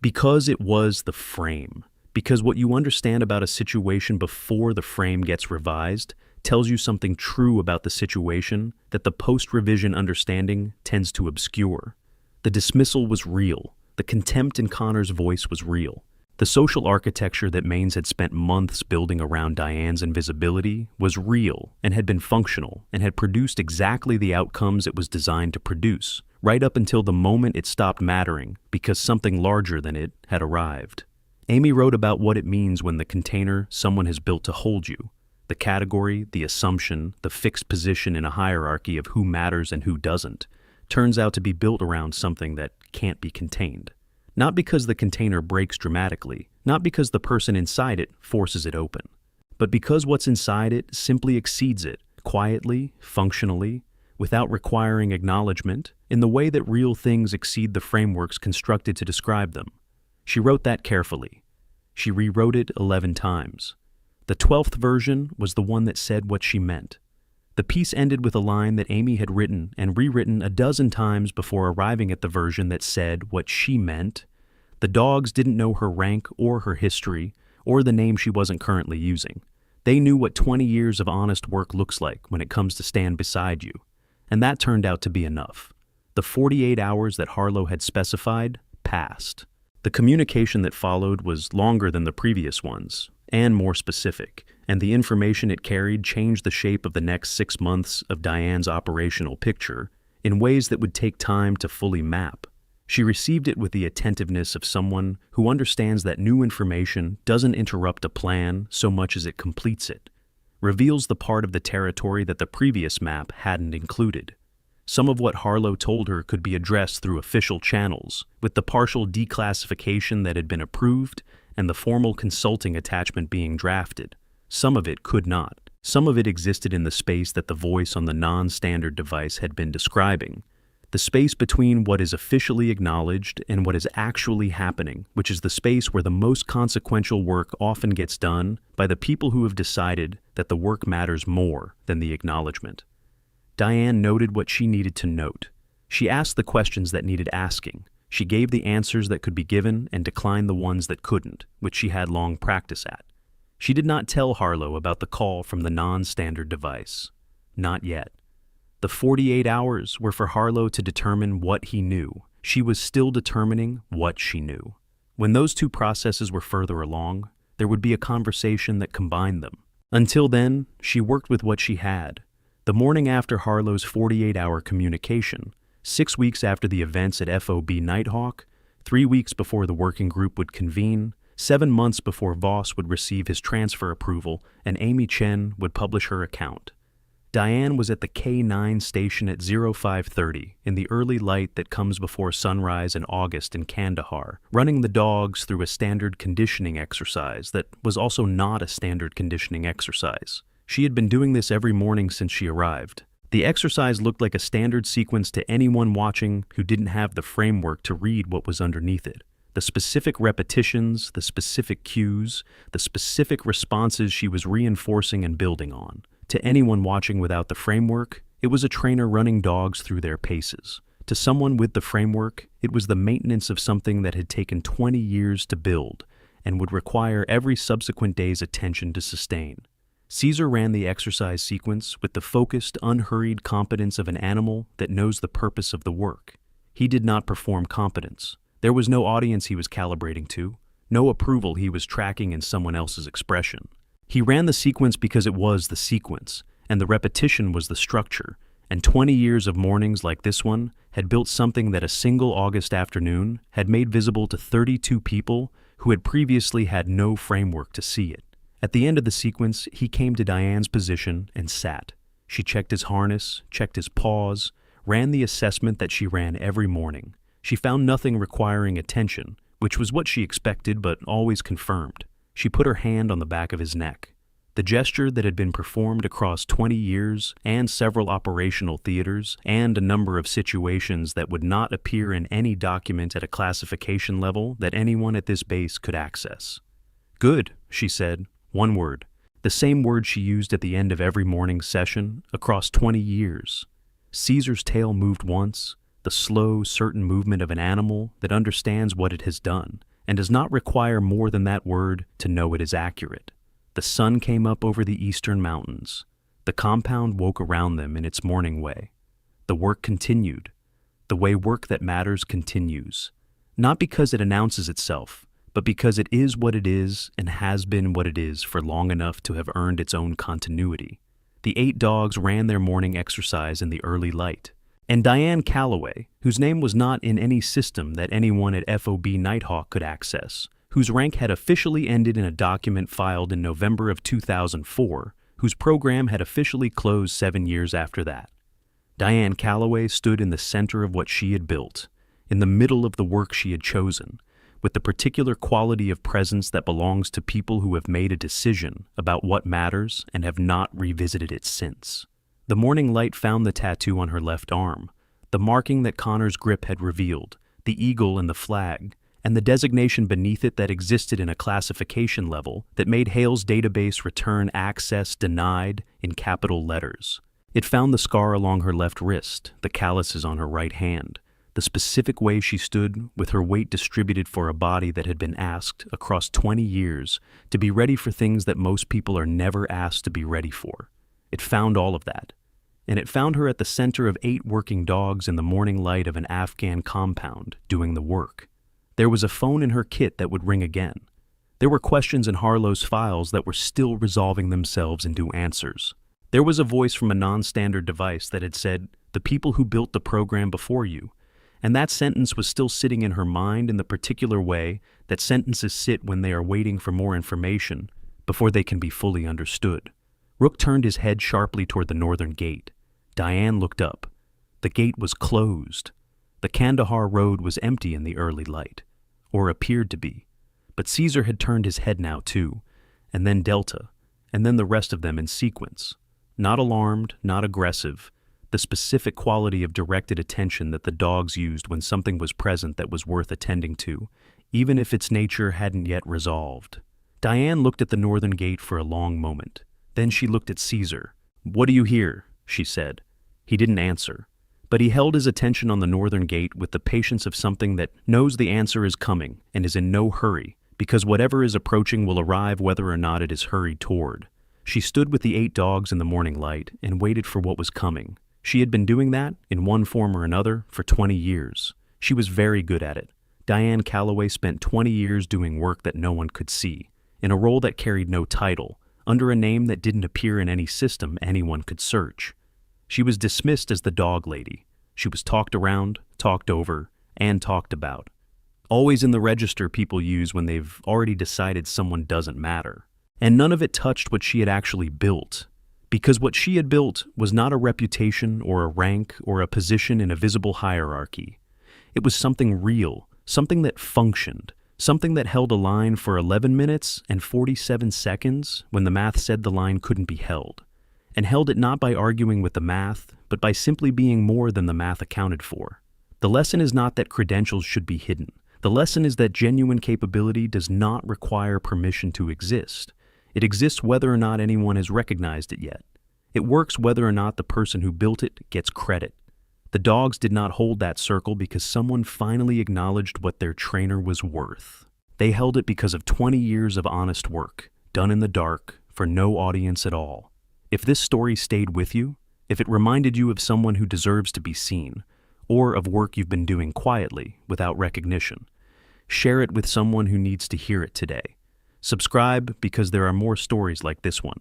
because it was the frame. Because what you understand about a situation before the frame gets revised tells you something true about the situation that the post-revision understanding tends to obscure. The dismissal was real. The contempt in Connor's voice was real. The social architecture that Maines had spent months building around Diane's invisibility was real and had been functional and had produced exactly the outcomes it was designed to produce, right up until the moment it stopped mattering because something larger than it had arrived. Amy wrote about what it means when the container someone has built to hold you, the category, the assumption, the fixed position in a hierarchy of who matters and who doesn't, turns out to be built around something that can't be contained. Not because the container breaks dramatically, not because the person inside it forces it open, but because what's inside it simply exceeds it, quietly, functionally, without requiring acknowledgement, in the way that real things exceed the frameworks constructed to describe them. She wrote that carefully. She rewrote it 11 times. The 12th version was the one that said what she meant. The piece ended with a line that Amy had written and rewritten a dozen times before arriving at the version that said what she meant. The dogs didn't know her rank or her history, or the name she wasn't currently using. They knew what 20 years of honest work looks like when it comes to stand beside you, and that turned out to be enough. The 48 hours that Harlow had specified passed. The communication that followed was longer than the previous ones, and more specific, and the information it carried changed the shape of the next 6 months of Diane's operational picture in ways that would take time to fully map. She received it with the attentiveness of someone who understands that new information doesn't interrupt a plan so much as it completes it, reveals the part of the territory that the previous map hadn't included. Some of what Harlow told her could be addressed through official channels, with the partial declassification that had been approved and the formal consulting attachment being drafted. Some of it could not. Some of it existed in the space that the voice on the non-standard device had been describing, the space between what is officially acknowledged and what is actually happening, which is the space where the most consequential work often gets done by the people who have decided that the work matters more than the acknowledgement. Diane noted what she needed to note. She asked the questions that needed asking. She gave the answers that could be given and declined the ones that couldn't, which she had long practice at. She did not tell Harlow about the call from the non-standard device. Not yet. The 48 hours were for Harlow to determine what he knew. She was still determining what she knew. When those two processes were further along, there would be a conversation that combined them. Until then, she worked with what she had. The morning after Harlow's 48-hour communication, 6 weeks after the events at FOB Nighthawk, 3 weeks before the working group would convene, 7 months before Voss would receive his transfer approval and Amy Chen would publish her account. Diane was at the K9 station at 0530 in the early light that comes before sunrise in August in Kandahar, running the dogs through a standard conditioning exercise that was also not a standard conditioning exercise. She had been doing this every morning since she arrived. The exercise looked like a standard sequence to anyone watching who didn't have the framework to read what was underneath it. The specific repetitions, the specific cues, the specific responses she was reinforcing and building on. To anyone watching without the framework, it was a trainer running dogs through their paces. To someone with the framework, it was the maintenance of something that had taken 20 years to build and would require every subsequent day's attention to sustain. Caesar ran the exercise sequence with the focused, unhurried competence of an animal that knows the purpose of the work. He did not perform competence. There was no audience he was calibrating to, no approval he was tracking in someone else's expression. He ran the sequence because it was the sequence, and the repetition was the structure, and 20 years of mornings like this one had built something that a single August afternoon had made visible to 32 people who had previously had no framework to see it. At the end of the sequence, he came to Diane's position and sat. She checked his harness, checked his paws, ran the assessment that she ran every morning. She found nothing requiring attention, which was what she expected but always confirmed. She put her hand on the back of his neck. The gesture that had been performed across 20 years and several operational theaters and a number of situations that would not appear in any document at a classification level that anyone at this base could access. "Good," she said, one word, the same word she used at the end of every morning session across 20 years. Caesar's tail moved once, the slow, certain movement of an animal that understands what it has done and does not require more than that word to know it is accurate. The sun came up over the eastern mountains. The compound woke around them in its morning way. The work continued, the way work that matters continues, not because it announces itself, but because it is what it is and has been what it is for long enough to have earned its own continuity. The 8 dogs ran their morning exercise in the early light. And Diane Calloway, whose name was not in any system that anyone at FOB Nighthawk could access, whose rank had officially ended in a document filed in November of 2004, whose program had officially closed 7 years after that. Diane Calloway stood in the center of what she had built, in the middle of the work she had chosen, with the particular quality of presence that belongs to people who have made a decision about what matters and have not revisited it since. The morning light found the tattoo on her left arm, the marking that Connor's grip had revealed, the eagle and the flag, and the designation beneath it that existed in a classification level that made Hale's database return access denied in capital letters. It found the scar along her left wrist, the calluses on her right hand, the specific way she stood with her weight distributed for a body that had been asked across 20 years to be ready for things that most people are never asked to be ready for. It found all of that. And it found her at the center of 8 working dogs in the morning light of an Afghan compound doing the work. There was a phone in her kit that would ring again. There were questions in Harlow's files that were still resolving themselves into answers. There was a voice from a non-standard device that had said, "The people who built the program before you," and that sentence was still sitting in her mind in the particular way that sentences sit when they are waiting for more information before they can be fully understood. Rook turned his head sharply toward the northern gate. Diane looked up. The gate was closed. The Kandahar road was empty in the early light, or appeared to be. But Caesar had turned his head now too, and then Delta, and then the rest of them in sequence. Not alarmed, not aggressive, the specific quality of directed attention that the dogs used when something was present that was worth attending to, even if its nature hadn't yet resolved. Diane looked at the northern gate for a long moment. Then she looked at Caesar. "What do you hear?" she said. He didn't answer, but he held his attention on the northern gate with the patience of something that knows the answer is coming and is in no hurry, because whatever is approaching will arrive whether or not it is hurried toward. She stood with the 8 dogs in the morning light and waited for what was coming. She had been doing that, in one form or another, for 20 years. She was very good at it. Diane Calloway spent 20 years doing work that no one could see, in a role that carried no title, under a name that didn't appear in any system anyone could search. She was dismissed as the dog lady. She was talked around, talked over, and talked about. Always in the register people use when they've already decided someone doesn't matter. And none of it touched what she had actually built. Because what she had built was not a reputation or a rank or a position in a visible hierarchy. It was something real, something that functioned, something that held a line for 11 minutes and 47 seconds when the math said the line couldn't be held, and held it not by arguing with the math, but by simply being more than the math accounted for. The lesson is not that credentials should be hidden. The lesson is that genuine capability does not require permission to exist. It exists whether or not anyone has recognized it yet. It works whether or not the person who built it gets credit. The dogs did not hold that circle because someone finally acknowledged what their trainer was worth. They held it because of 20 years of honest work, done in the dark, for no audience at all. If this story stayed with you, if it reminded you of someone who deserves to be seen, or of work you've been doing quietly, without recognition, share it with someone who needs to hear it today. Subscribe because there are more stories like this one,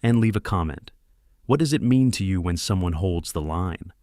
and leave a comment. What does it mean to you when someone holds the line?